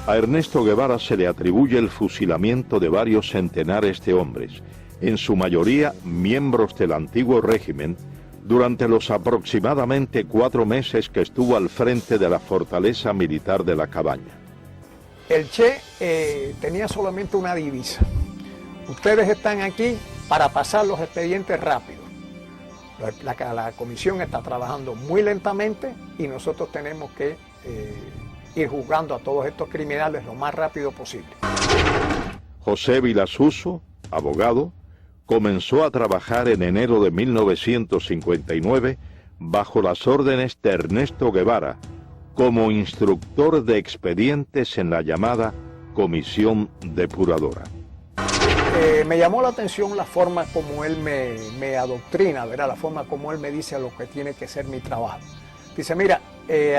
A Ernesto Guevara se le atribuye el fusilamiento de varios centenares de hombres, en su mayoría miembros del antiguo régimen, durante los aproximadamente 4 meses que estuvo al frente de la fortaleza militar de La Cabaña. El Che tenía solamente una divisa: ustedes están aquí para pasar los expedientes rápido. La comisión está trabajando muy lentamente y nosotros tenemos que ir juzgando a todos estos criminales lo más rápido posible. José Vilasuso, abogado, comenzó a trabajar en enero de 1959 bajo las órdenes de Ernesto Guevara como instructor de expedientes en la llamada Comisión Depuradora. Me llamó la atención la forma como él me adoctrina, ¿verdad? La forma como él me dice lo que tiene que ser mi trabajo. Dice, mira,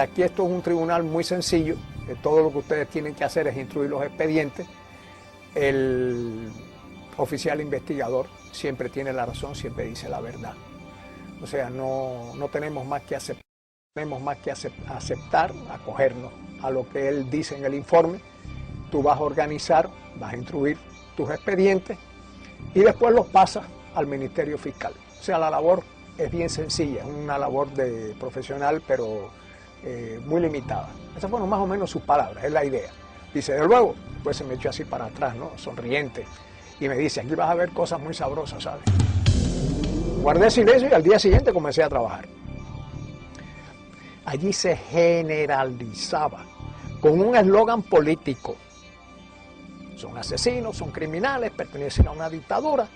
aquí esto es un tribunal muy sencillo, todo lo que ustedes tienen que hacer es instruir los expedientes. El oficial investigador siempre tiene la razón, siempre dice la verdad. O sea, no tenemos más que aceptar, acogernos a lo que él dice en el informe. Tú vas a organizar, vas a instruir tus expedientes y después los pasas al Ministerio Fiscal. O sea, la labor es bien sencilla, es una labor de profesional, pero muy limitada. Esas fueron más o menos sus palabras, es la idea. Dice, de luego, pues se me echó así para atrás, ¿no? Sonriente, y me dice, aquí vas a ver cosas muy sabrosas, ¿sabes? Guardé silencio y al día siguiente comencé a trabajar. Allí se generalizaba con un eslogan político. Son asesinos, son criminales, pertenecen a una dictadura,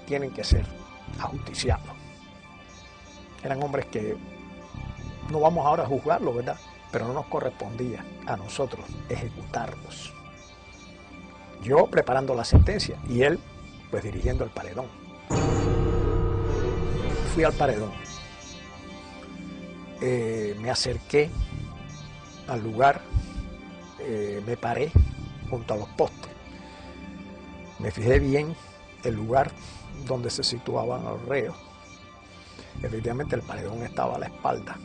tienen que ser ajusticiados. Eran hombres que no vamos ahora a juzgarlos, ¿verdad? Pero no nos correspondía a nosotros ejecutarlos. Yo preparando la sentencia y él pues dirigiendo el paredón. Fui al paredón. Me acerqué al lugar, me paré junto a los postes. Me fijé bien el lugar donde se situaban los reos. Efectivamente el paredón estaba a la espalda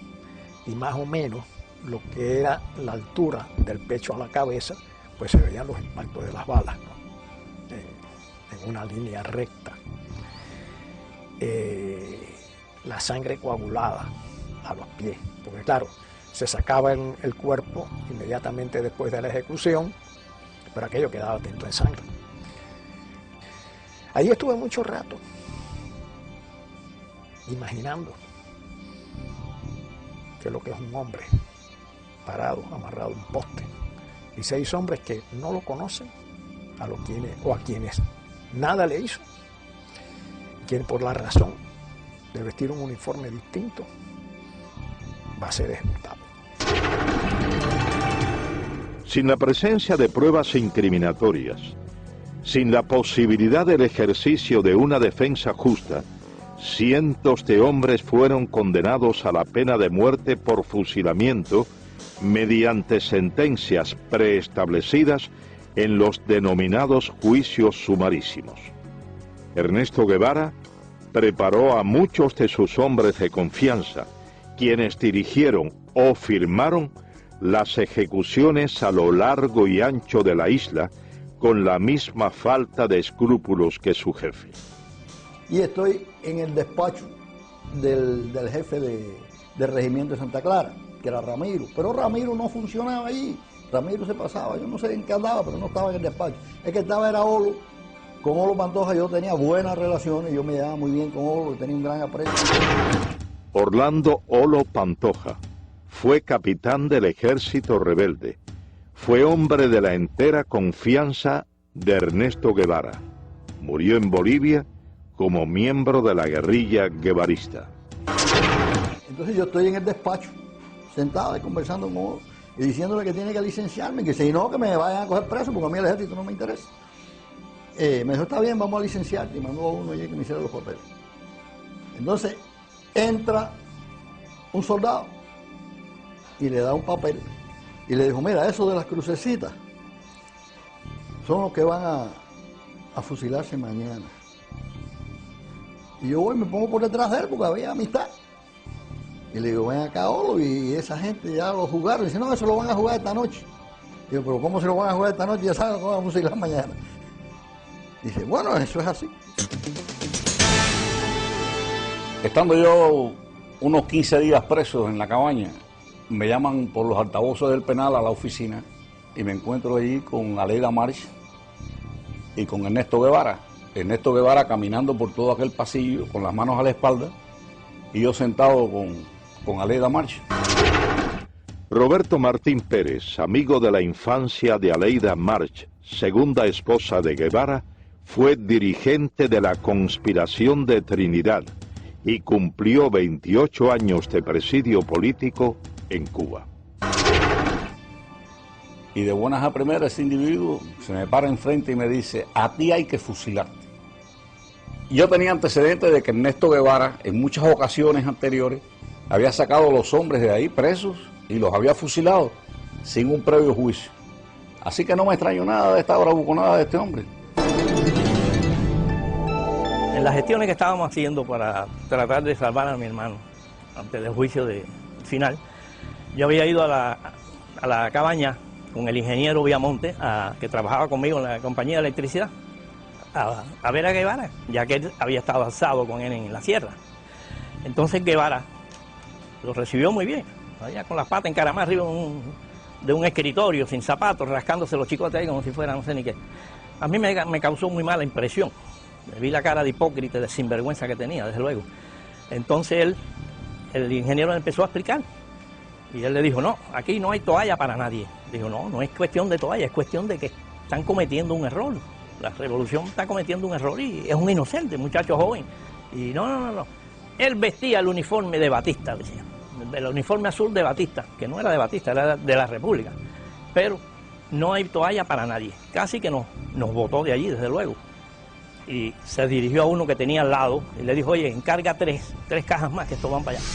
y más o menos lo que era la altura del pecho a la cabeza, pues se veían los impactos de las balas, ¿no? En una línea recta. La sangre coagulada a los pies, porque claro, se sacaba el cuerpo inmediatamente después de la ejecución, pero aquello quedaba tinto en sangre. Allí estuve mucho rato, imaginando qué es lo que es un hombre parado, amarrado a un poste, y 6 hombres que no lo conocen, a quienes nada le hizo, quien por la razón de vestir un uniforme distinto va a ser ejecutado. Sin la presencia de pruebas incriminatorias, sin la posibilidad del ejercicio de una defensa justa, cientos de hombres fueron condenados a la pena de muerte por fusilamiento mediante sentencias preestablecidas en los denominados juicios sumarísimos. Ernesto Guevara preparó a muchos de sus hombres de confianza, quienes dirigieron o firmaron las ejecuciones a lo largo y ancho de la isla, con la misma falta de escrúpulos que su jefe. Y estoy en el despacho del jefe del regimiento de Santa Clara, que era Ramiro, pero Ramiro no funcionaba allí, Ramiro se pasaba, yo no sé en qué andaba, pero no estaba en el despacho. El que estaba era Olo. Con Olo Pantoja yo tenía buenas relaciones, yo me llevaba muy bien con Olo, tenía un gran aprecio. Orlando Olo Pantoja fue capitán del ejército rebelde. Fue hombre de la entera confianza de Ernesto Guevara. Murió en Bolivia como miembro de la guerrilla guevarista. Entonces yo estoy en el despacho, sentado y conversando con Olo, y diciéndole que tiene que licenciarme, que si no, que me vayan a coger preso, porque a mí el ejército no me interesa. Me dijo, está bien, vamos a licenciarte, y mandó a uno allí que me hiciera los papeles. Entonces entra un soldado y le da un papel y le dijo, mira, eso de las crucecitas son los que van a fusilarse mañana. Y yo voy y me pongo por detrás de él porque había amistad. Y le digo, ven acá, Olo, y esa gente ya lo jugaron. Y dice, no, eso lo van a jugar esta noche. Digo, pero ¿cómo se lo van a jugar esta noche? Ya saben que van a fusilar mañana. Dice, bueno, eso es así. Estando yo unos 15 días preso en la cabaña, me llaman por los altavoces del penal a la oficina y me encuentro allí con Aleida March y con Ernesto Guevara. Ernesto Guevara caminando por todo aquel pasillo con las manos a la espalda y yo sentado con Aleida March. Roberto Martín Pérez, amigo de la infancia de Aleida March, segunda esposa de Guevara, fue dirigente de la conspiración de Trinidad y cumplió 28 años de presidio político en Cuba. Y de buenas a primeras ese individuo se me para enfrente y me dice, a ti hay que fusilarte. Yo tenía antecedentes de que Ernesto Guevara en muchas ocasiones anteriores había sacado a los hombres de ahí presos y los había fusilado sin un previo juicio. Así que no me extraño nada de esta bravuconada de este hombre. En las gestiones que estábamos haciendo para tratar de salvar a mi hermano antes del juicio final, yo había ido a la cabaña con el ingeniero Viamonte, que trabajaba conmigo en la compañía de electricidad, a ver a Guevara, ya que él había estado alzado con él en la sierra. Entonces Guevara lo recibió muy bien, allá con las patas encaramadas arriba de un escritorio, sin zapatos, rascándose los chicotes ahí como si fuera no sé ni qué. A mí me causó muy mala impresión. Me vi la cara de hipócrita, de sinvergüenza que tenía, desde luego. Entonces el ingeniero empezó a explicar. Y él le dijo, no, aquí no hay toalla para nadie. Dijo, no es cuestión de toalla, es cuestión de que están cometiendo un error. La revolución está cometiendo un error y es un inocente, muchacho joven. Y no. Él vestía el uniforme de Batista, decía. El uniforme azul de Batista, que no era de Batista, era de la República. Pero no hay toalla para nadie. Casi que nos botó de allí, desde luego. Y se dirigió a uno que tenía al lado y le dijo, oye, encarga tres cajas más que estos van para allá.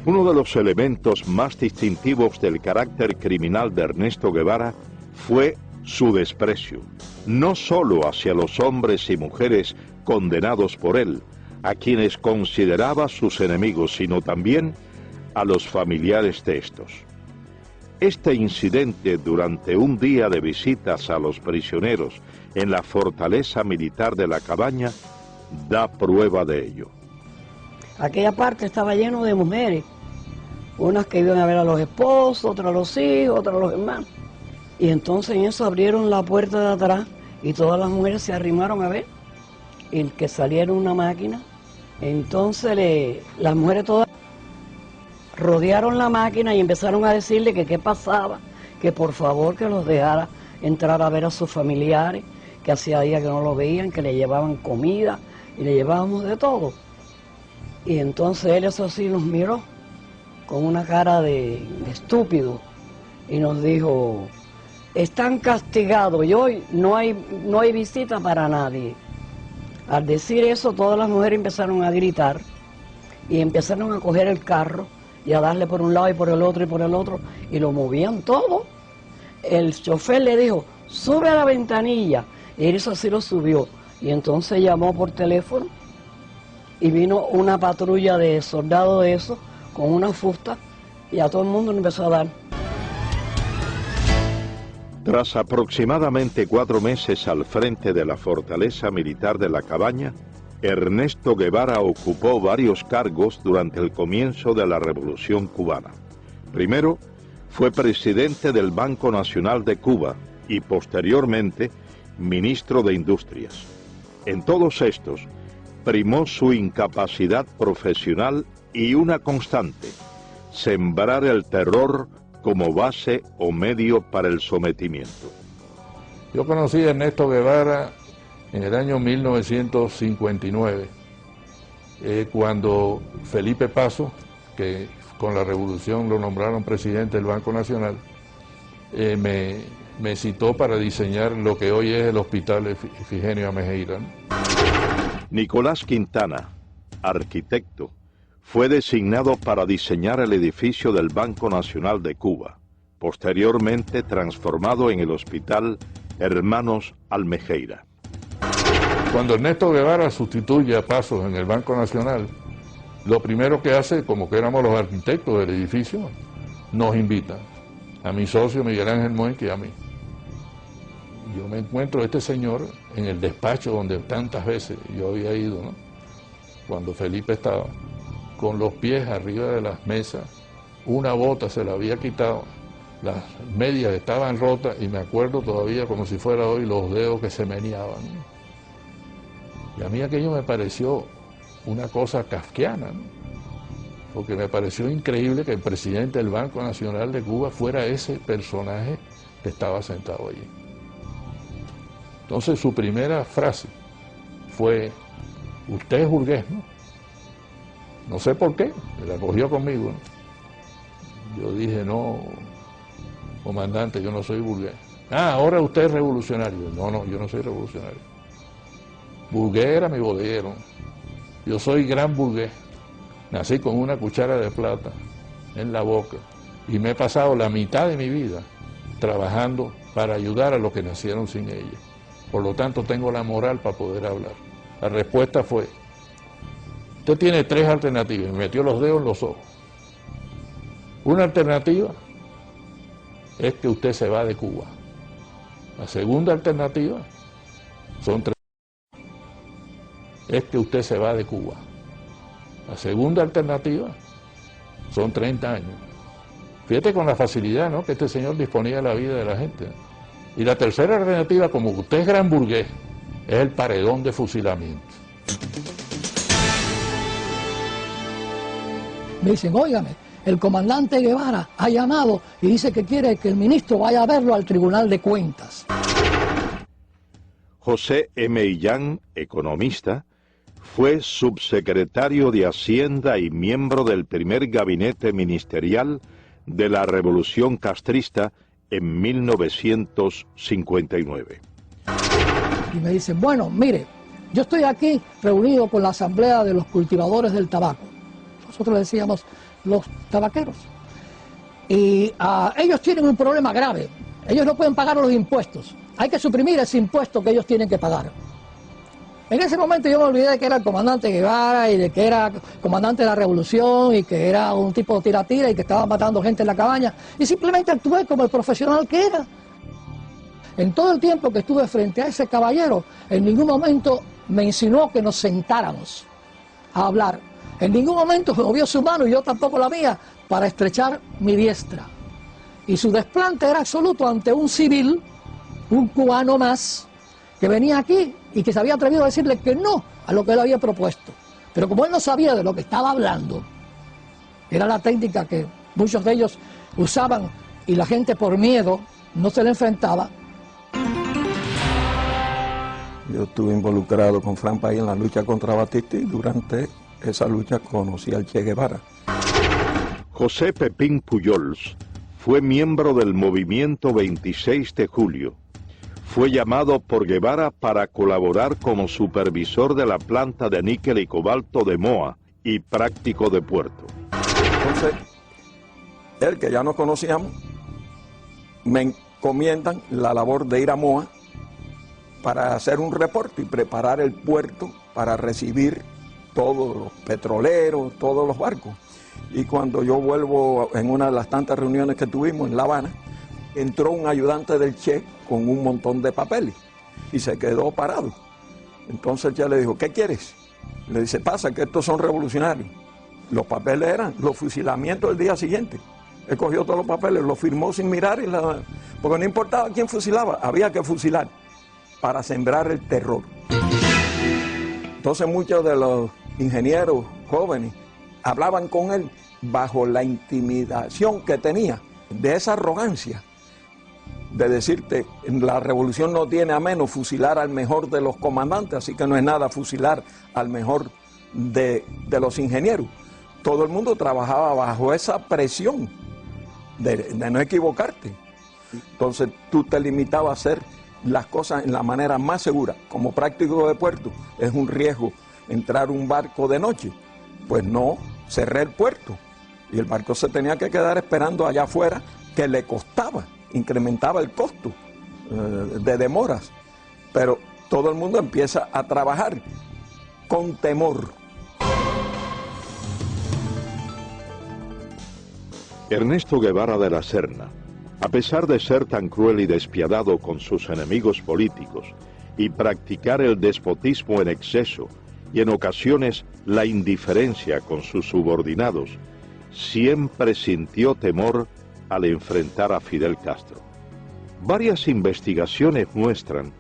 Uno de los elementos más distintivos del carácter criminal de Ernesto Guevara fue su desprecio, no solo hacia los hombres y mujeres condenados por él, a quienes consideraba sus enemigos, sino también a los familiares de estos. Este incidente durante un día de visitas a los prisioneros en la fortaleza militar de La Cabaña da prueba de ello. Aquella parte estaba lleno de mujeres, unas que iban a ver a los esposos, otras a los hijos, otras a los hermanos. Y entonces en eso abrieron la puerta de atrás y todas las mujeres se arrimaron a ver y que saliera una máquina. Entonces las mujeres todas rodearon la máquina y empezaron a decirle que qué pasaba, que por favor que los dejara entrar a ver a sus familiares, que hacía días que no lo veían, que le llevaban comida y le llevábamos de todo. Y entonces él eso sí nos miró con una cara de estúpido y nos dijo, están castigados y hoy no hay visita para nadie. Al decir eso todas las mujeres empezaron a gritar y empezaron a coger el carro y a darle por un lado y por el otro y por el otro y lo movían todo. El chofer le dijo, sube a la ventanilla y eso así lo subió y entonces llamó por teléfono y vino una patrulla de soldados de esos con una fusta y a todo el mundo le empezó a dar. Tras aproximadamente 4 meses al frente de la fortaleza militar de La Cabaña, Ernesto Guevara ocupó varios cargos durante el comienzo de la Revolución Cubana. Primero, fue presidente del Banco Nacional de Cuba y posteriormente ministro de Industrias. En todos estos, primó su incapacidad profesional y una constante, sembrar el terror como base o medio para el sometimiento. Yo conocí a Ernesto Guevara en el año 1959, cuando Felipe Paso, que con la revolución lo nombraron presidente del Banco Nacional, me citó para diseñar lo que hoy es el Hospital Ifigenio Amejeira. Nicolás Quintana, arquitecto, fue designado para diseñar el edificio del Banco Nacional de Cuba, posteriormente transformado en el Hospital Hermanos Almejeira. Cuando Ernesto Guevara sustituye a Pasos en el Banco Nacional, lo primero que hace, como que éramos los arquitectos del edificio, nos invita a mi socio Miguel Ángel Moenque y a mí. Yo me encuentro a este señor en el despacho donde tantas veces yo había ido, ¿no? Cuando Felipe estaba, con los pies arriba de las mesas, una bota se la había quitado, las medias estaban rotas y me acuerdo todavía como si fuera hoy los dedos que se meneaban. Y a mí aquello me pareció una cosa kafkiana, ¿no? Porque me pareció increíble que el presidente del Banco Nacional de Cuba fuera ese personaje que estaba sentado allí. Entonces su primera frase fue: usted es burgués, ¿no? No sé por qué, la cogió conmigo, ¿no? Yo dije: no, comandante, yo no soy burgués. Ah, ahora usted es revolucionario. No, yo no soy revolucionario. Burgués era mi bodeguero. Yo soy gran burgués. Nací con una cuchara de plata en la boca y me he pasado la mitad de mi vida trabajando para ayudar a los que nacieron sin ella. Por lo tanto, tengo la moral para poder hablar. La respuesta fue: usted tiene 3 alternativas. Me metió los dedos en los ojos. Una alternativa es que usted se va de Cuba. La segunda alternativa son 3. Es que usted se va de Cuba. La segunda alternativa son 30 años. Fíjate con la facilidad, ¿no?, que este señor disponía de la vida de la gente. Y la tercera alternativa, como usted es gran burgués, es el paredón de fusilamiento. Me dicen: óigame, el comandante Guevara ha llamado y dice que quiere que el ministro vaya a verlo al Tribunal de Cuentas. José M. Illán, economista, fue subsecretario de Hacienda y miembro del primer gabinete ministerial de la Revolución Castrista en 1959. Y me dicen: bueno, mire, yo estoy aquí reunido con la Asamblea de los Cultivadores del Tabaco. Nosotros le decíamos los tabaqueros. Y ellos tienen un problema grave. Ellos no pueden pagar los impuestos. Hay que suprimir ese impuesto que ellos tienen que pagar. En ese momento yo me olvidé de que era el comandante Guevara y de que era comandante de la revolución y que era un tipo de tira-tira y que estaba matando gente en la cabaña, y simplemente actué como el profesional que era. En todo el tiempo que estuve frente a ese caballero, en ningún momento me insinuó que nos sentáramos a hablar. En ningún momento movió su mano, y yo tampoco la mía, para estrechar mi diestra. Y su desplante era absoluto ante un civil, un cubano más, que venía aquí y que se había atrevido a decirle que no a lo que él había propuesto. Pero como él no sabía de lo que estaba hablando, era la técnica que muchos de ellos usaban y la gente por miedo no se le enfrentaba. Yo estuve involucrado con Fran País en la lucha contra Batista y durante esa lucha conocí al Che Guevara. José Pepín Pujols fue miembro del movimiento 26 de julio. Fue llamado por Guevara para colaborar como supervisor de la planta de níquel y cobalto de Moa y práctico de puerto. Entonces, él, que ya nos conocíamos, me encomiendan la labor de ir a Moa para hacer un reporte y preparar el puerto para recibir todos los petroleros, todos los barcos. Y cuando yo vuelvo en una de las tantas reuniones que tuvimos en La Habana, entró un ayudante del Che con un montón de papeles y se quedó parado. Entonces el Che le dijo: ¿qué quieres? Le dice: pasa que estos son revolucionarios. Los papeles eran los fusilamientos del día siguiente. Él cogió todos los papeles, los firmó sin mirar, porque no importaba quién fusilaba, había que fusilar para sembrar el terror. Entonces muchos de los ingenieros jóvenes hablaban con él bajo la intimidación que tenía, de esa arrogancia, de decirte: la revolución no tiene a menos fusilar al mejor de los comandantes, así que no es nada fusilar al mejor de los ingenieros. Todo el mundo trabajaba bajo esa presión de no equivocarte. Entonces tú te limitabas a hacer las cosas en la manera más segura. Como práctico de puerto, es un riesgo entrar un barco de noche. Pues no, cerré el puerto y el barco se tenía que quedar esperando allá afuera, que le costaba, incrementaba el costo de demoras. Pero todo el mundo empieza a trabajar con temor. Ernesto Guevara de la Serna, a pesar de ser tan cruel y despiadado con sus enemigos políticos y practicar el despotismo en exceso y en ocasiones la indiferencia con sus subordinados, siempre sintió temor al enfrentar a Fidel Castro. Varias investigaciones muestran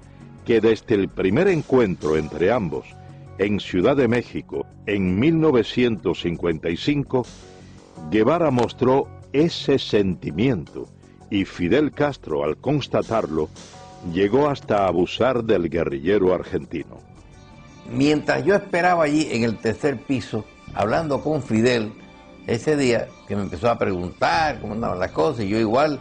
que desde el primer encuentro entre ambos, en Ciudad de México en 1955, Guevara mostró ese sentimiento y Fidel Castro, al constatarlo, llegó hasta abusar del guerrillero argentino. Mientras yo esperaba allí en el tercer piso, hablando con Fidel, ese día que me empezó a preguntar cómo andaban las cosas, y yo igual.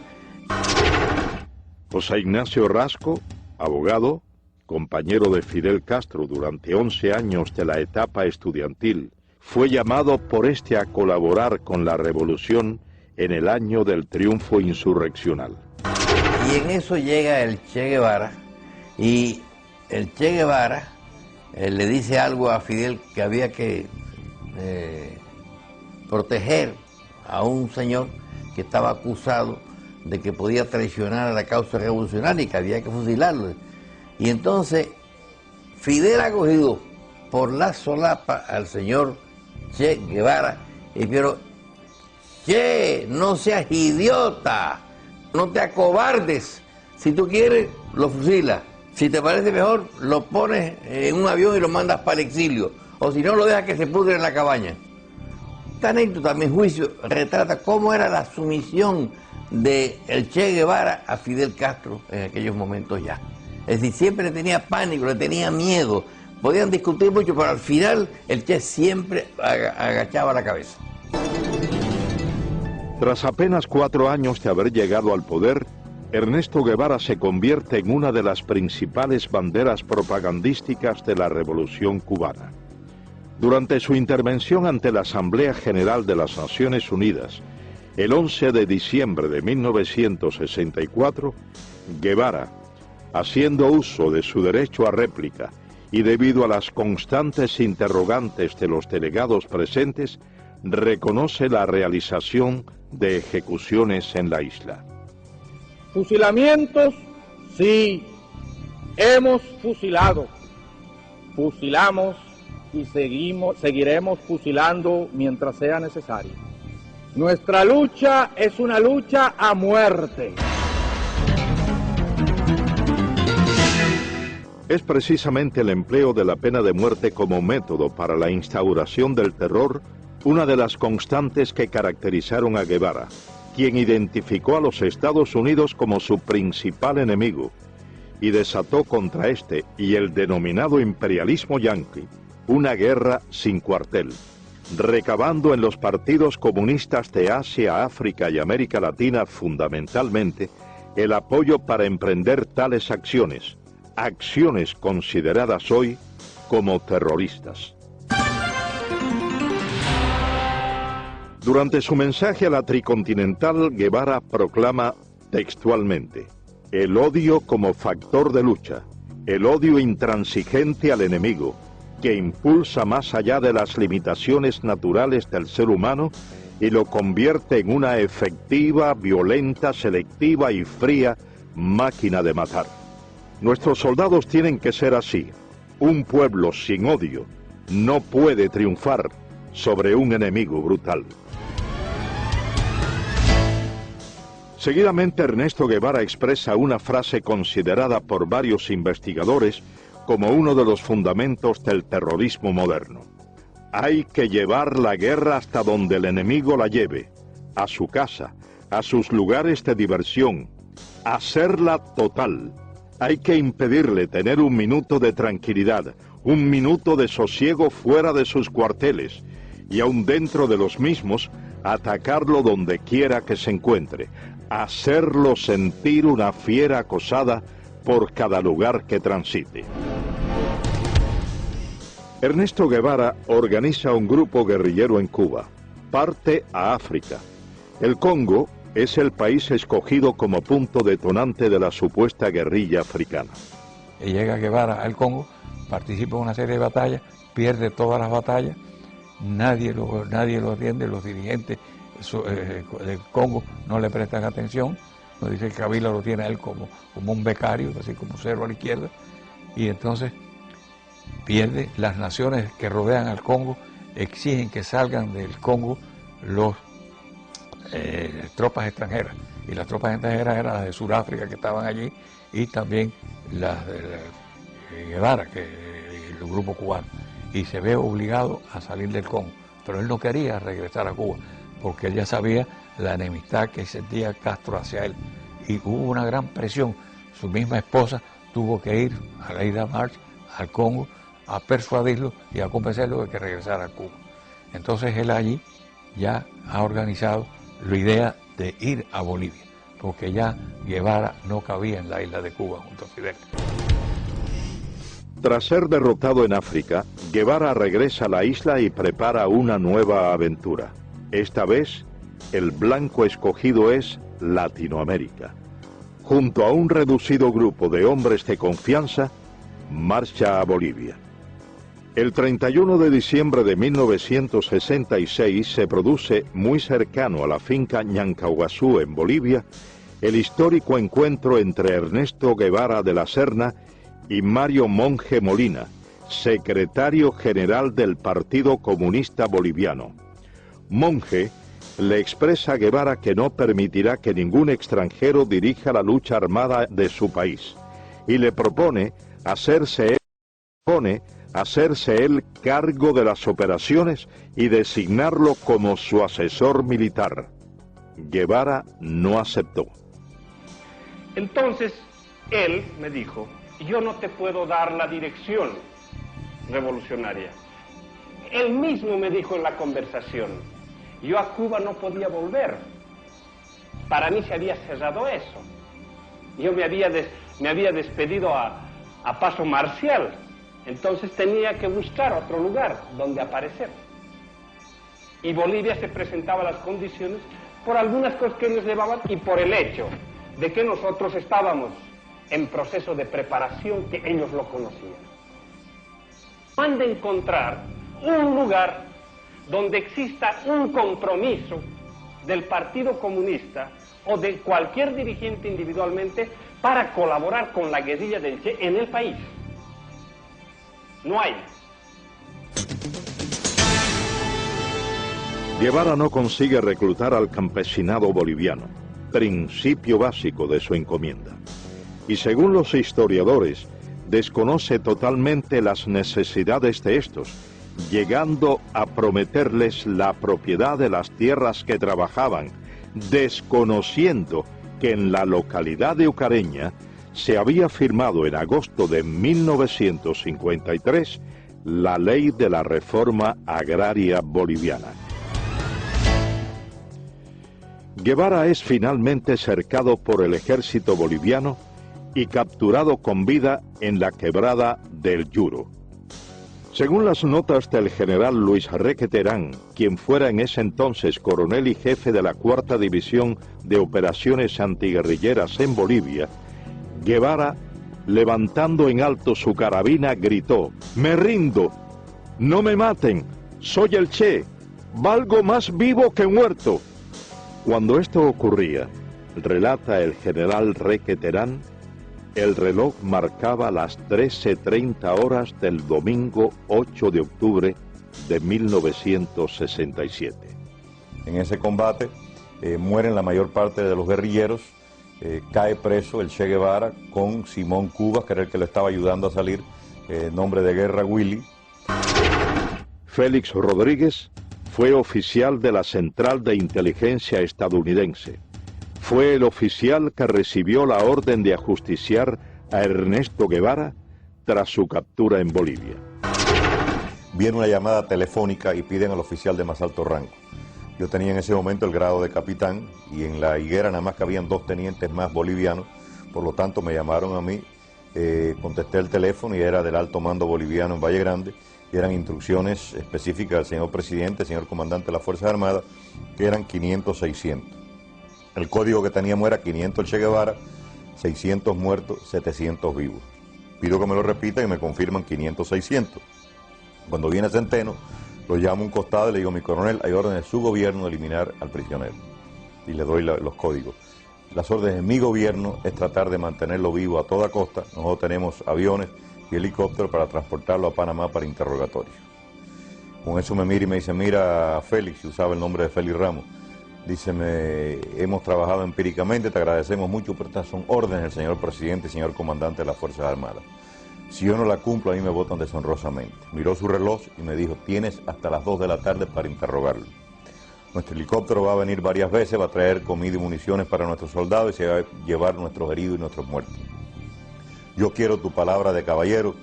José Ignacio Rasco, abogado, compañero de Fidel Castro durante 11 años de la etapa estudiantil, fue llamado por este a colaborar con la revolución en el año del triunfo insurreccional. Y en eso llega el Che Guevara, y el Che Guevara le dice algo a Fidel que había que proteger a un señor que estaba acusado de que podía traicionar a la causa revolucionaria y que había que fusilarlo. Y entonces Fidel ha cogido por la solapa al señor Che Guevara y pero Che, no seas idiota, no te acobardes, si tú quieres lo fusilas, si te parece mejor lo pones en un avión y lo mandas para el exilio, o si no lo dejas que se pudre en la cabaña. Esta anécdota, a mi juicio, retrata cómo era la sumisión de el Che Guevara a Fidel Castro en aquellos momentos ya. Es decir, siempre le tenía pánico, le tenía miedo. Podían discutir mucho, pero al final el Che siempre agachaba la cabeza. Tras apenas 4 años de haber llegado al poder, Ernesto Guevara se convierte en una de las principales banderas propagandísticas de la Revolución cubana. Durante su intervención ante la Asamblea General de las Naciones Unidas, el 11 de diciembre de 1964, Guevara, haciendo uso de su derecho a réplica y debido a las constantes interrogantes de los delegados presentes, reconoce la realización de ejecuciones en la isla. Fusilamientos, sí, hemos fusilado, fusilamos y seguiremos fusilando mientras sea necesario. Nuestra lucha es una lucha a muerte. Es precisamente el empleo de la pena de muerte como método para la instauración del terror una de las constantes que caracterizaron a Guevara, quien identificó a los Estados Unidos como su principal enemigo y desató contra este y el denominado imperialismo yanqui una guerra sin cuartel, recabando en los partidos comunistas de Asia, África y América Latina fundamentalmente el apoyo para emprender tales acciones, acciones consideradas hoy como terroristas. Durante su mensaje a la Tricontinental, Guevara proclama textualmente: el odio como factor de lucha, el odio intransigente al enemigo, que impulsa más allá de las limitaciones naturales del ser humano y lo convierte en una efectiva, violenta, selectiva y fría máquina de matar. Nuestros soldados tienen que ser así. Un pueblo sin odio no puede triunfar sobre un enemigo brutal. Seguidamente, Ernesto Guevara expresa una frase considerada por varios investigadores como uno de los fundamentos del terrorismo moderno. Hay que llevar la guerra hasta donde el enemigo la lleve, a su casa, a sus lugares de diversión, hacerla total. Hay que impedirle tener un minuto de tranquilidad, un minuto de sosiego fuera de sus cuarteles, y aun dentro de los mismos, atacarlo donde quiera que se encuentre, hacerlo sentir una fiera acosada por cada lugar que transite. Ernesto Guevara organiza un grupo guerrillero en Cuba, parte a África. El Congo es el país escogido como punto detonante de la supuesta guerrilla africana. Llega Guevara al Congo, participa en una serie de batallas, pierde todas las batallas, nadie lo atiende, los dirigentes del Congo no le prestan atención, nos dice que Kabila lo tiene a él como un becario, así como cero a la izquierda, y entonces pierde. Las naciones que rodean al Congo exigen que salgan del Congo los tropas extranjeras, y las tropas extranjeras eran las de Sudáfrica que estaban allí, y también las de Guevara, el grupo cubano. y se ve obligado a salir del Congo. Pero él no quería regresar a Cuba, porque él ya sabía la enemistad que sentía Castro hacia él. Y hubo una gran presión. Su misma esposa tuvo que ir a la isla March, al Congo, a persuadirlo y a convencerlo de que regresara a Cuba. Entonces él allí ya ha organizado la idea de ir a Bolivia, porque ya Guevara no cabía en la isla de Cuba junto a Fidel. Tras ser derrotado en África, Guevara regresa a la isla y prepara una nueva aventura. Esta vez, el blanco escogido es Latinoamérica. Junto a un reducido grupo de hombres de confianza, marcha a Bolivia. El 31 de diciembre de 1966 se produce, muy cercano a la finca Ñancauazú en Bolivia, el histórico encuentro entre Ernesto Guevara de la Serna y Mario Monge Molina, secretario general del Partido Comunista Boliviano. Monge le expresa a Guevara que no permitirá que ningún extranjero dirija la lucha armada de su país y le propone hacerse él cargo de las operaciones y designarlo como su asesor militar. Guevara no aceptó. Entonces, él me dijo: yo no te puedo dar la dirección revolucionaria. Él mismo me dijo en la conversación: yo a Cuba no podía volver. Para mí se había cerrado eso. Yo me había despedido a paso marcial. Entonces tenía que buscar otro lugar donde aparecer. Y Bolivia se presentaba las condiciones por algunas cosas que nos llevaban y por el hecho de que nosotros estábamos en proceso de preparación, que ellos lo conocían. Han de encontrar un lugar donde exista un compromiso del Partido Comunista o de cualquier dirigente individualmente para colaborar con la guerrilla del Che en el país. No hay. Guevara no consigue reclutar al campesinado boliviano, principio básico de su encomienda. Y según los historiadores, desconoce totalmente las necesidades de estos, llegando a prometerles la propiedad de las tierras que trabajaban, desconociendo que en la localidad de Ucareña se había firmado en agosto de 1953 la ley de la reforma agraria boliviana. Guevara es finalmente cercado por el ejército boliviano y capturado con vida en la quebrada del Yuro. Según las notas del general Luis Requeterán, quien fuera en ese entonces coronel y jefe de la 4ª División de Operaciones Antiguerrilleras en Bolivia, Guevara, levantando en alto su carabina, gritó: «Me rindo, no me maten, soy el Che, valgo más vivo que muerto». Cuando esto ocurría, relata el general Requeterán, el reloj marcaba las 13:30 horas del domingo 8 de octubre de 1967. En ese combate mueren la mayor parte de los guerrilleros, cae preso el Che Guevara con Simón Cubas, que era el que lo estaba ayudando a salir, nombre de guerra Willy. Félix Rodríguez fue oficial de la Central de Inteligencia estadounidense. Fue el oficial que recibió la orden de ajusticiar a Ernesto Guevara tras su captura en Bolivia. Viene una llamada telefónica y piden al oficial de más alto rango. Yo tenía en ese momento el grado de capitán y en la higuera nada más que habían 2 tenientes más bolivianos, por lo tanto me llamaron a mí, contesté el teléfono y era del alto mando boliviano en Valle Grande, y eran instrucciones específicas del señor presidente, señor comandante de las Fuerzas Armadas, que eran 500-600. El código que teníamos era 500 el Che Guevara, 600 muertos, 700 vivos. Pido que me lo repitan y me confirman 500-600. Cuando viene Centeno, lo llamo a un costado y le digo: mi coronel, hay órdenes de su gobierno de eliminar al prisionero. Y le doy los códigos. Las órdenes de mi gobierno es tratar de mantenerlo vivo a toda costa. Nosotros tenemos aviones y helicópteros para transportarlo a Panamá para interrogatorio. Con eso me mira y me dice: mira, Félix, usaba el nombre de Félix Ramos, dice: hemos trabajado empíricamente, te agradecemos mucho, pero estas son órdenes del señor presidente y señor comandante de las Fuerzas Armadas. Si yo no la cumplo, a mí me votan deshonrosamente. Miró su reloj y me dijo, tienes hasta las 2 de la tarde para interrogarlo. Nuestro helicóptero va a venir varias veces, va a traer comida y municiones para nuestros soldados y se va a llevar nuestros heridos y nuestros muertos. Yo quiero tu palabra de caballero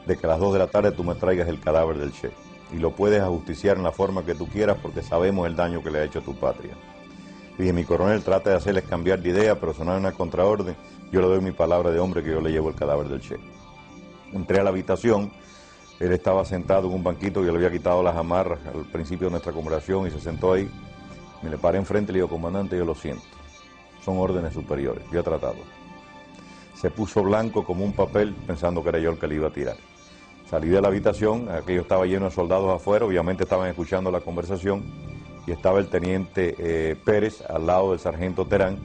de que a las 2 de la tarde tú me traigas el cadáver del Che. Y lo puedes ajusticiar en la forma que tú quieras porque sabemos el daño que le ha hecho a tu patria. Y dije, mi coronel, trata de hacerles cambiar de idea, pero sonar una contraorden. Yo le doy mi palabra de hombre que yo le llevo el cadáver del Che. Entré a la habitación, él estaba sentado en un banquito, yo le había quitado las amarras al principio de nuestra conversación y se sentó ahí. Me le paré enfrente y le digo, comandante, yo lo siento, son órdenes superiores, yo he tratado. Se puso blanco como un papel pensando que era yo el que le iba a tirar. Salí de la habitación, aquello estaba lleno de soldados afuera, obviamente estaban escuchando la conversación y estaba el teniente Pérez al lado del sargento Terán.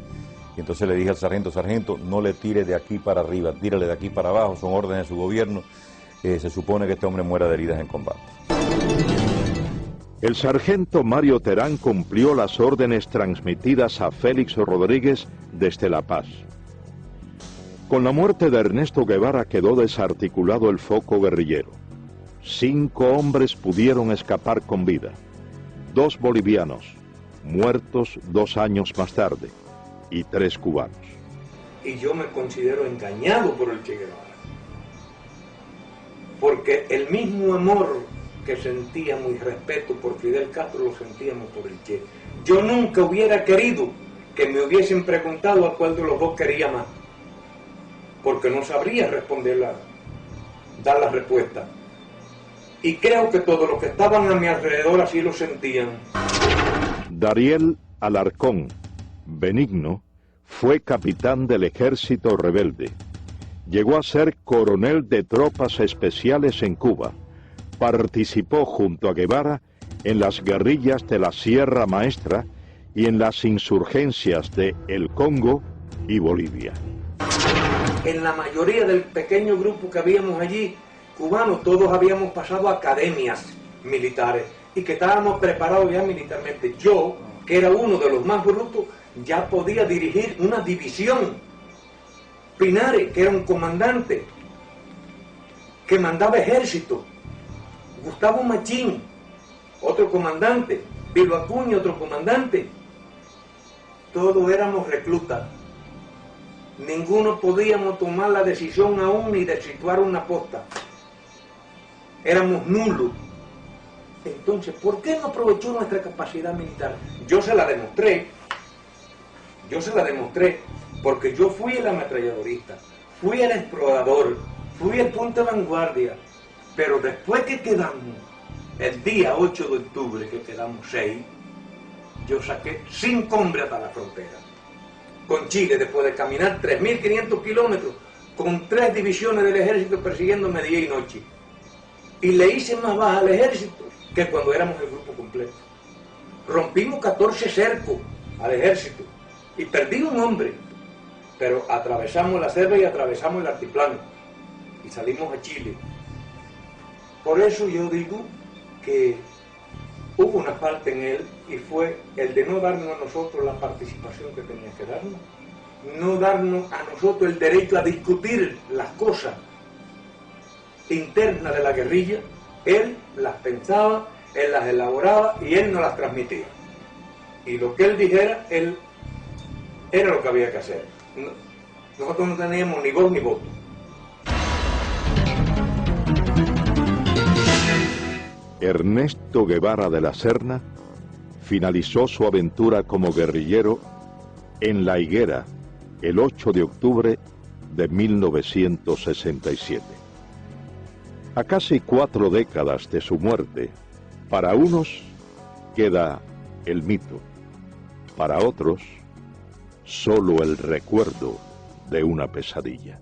Y entonces le dije al sargento, sargento, no le tire de aquí para arriba, tírale de aquí para abajo, son órdenes de su gobierno, se supone que este hombre muera de heridas en combate. El sargento Mario Terán cumplió las órdenes transmitidas a Félix Rodríguez desde La Paz. Con la muerte de Ernesto Guevara quedó desarticulado el foco guerrillero. 5 hombres pudieron escapar con vida, 2 bolivianos, muertos 2 años más tarde, y 3 cubanos. Y yo me considero engañado por el Che Guevara, porque el mismo amor que sentíamos y respeto por Fidel Castro lo sentíamos por el Che. Yo nunca hubiera querido que me hubiesen preguntado a cuál de los dos quería más, porque no sabría dar la respuesta. Y creo que todos los que estaban a mi alrededor así lo sentían. Dariel Alarcón Benigno fue capitán del ejército rebelde. Llegó a ser coronel de tropas especiales en Cuba. Participó junto a Guevara en las guerrillas de la Sierra Maestra y en las insurgencias de El Congo y Bolivia. En la mayoría del pequeño grupo que habíamos allí, cubanos, todos habíamos pasado academias militares y que estábamos preparados ya militarmente. Yo, que era uno de los más brutos, ya podía dirigir una división. Pinares, que era un comandante, que mandaba ejército. Gustavo Machín, otro comandante. Bilbo Acuña, otro comandante. Todos éramos reclutas. Ninguno podíamos tomar la decisión aún ni de situar una posta. Éramos nulos. Entonces, ¿por qué no aprovechó nuestra capacidad militar? Yo se la demostré, porque yo fui el ametralladorista, fui el explorador, fui el punto de vanguardia, pero después que quedamos, el día 8 de octubre, que quedamos 6, yo saqué 5 hombres hasta la frontera, con Chile, después de caminar 3.500 kilómetros, con 3 divisiones del ejército persiguiéndome día y noche, y le hice más baja al ejército que cuando éramos el grupo completo. Rompimos 14 cercos al ejército y perdí un hombre, pero atravesamos la selva y atravesamos el altiplano y salimos a Chile. Por eso yo digo que hubo una falta en él y fue el de no darnos a nosotros la participación que tenía que darnos, no darnos a nosotros el derecho a discutir las cosas internas de la guerrilla. Él las pensaba, él las elaboraba y él nos las transmitía. Y lo que él dijera, él era lo que había que hacer. Nosotros no teníamos ni voz ni voto. Ernesto Guevara de la Serna finalizó su aventura como guerrillero en La Higuera el 8 de octubre de 1967. A casi 4 décadas de su muerte, para unos queda el mito, para otros solo el recuerdo de una pesadilla.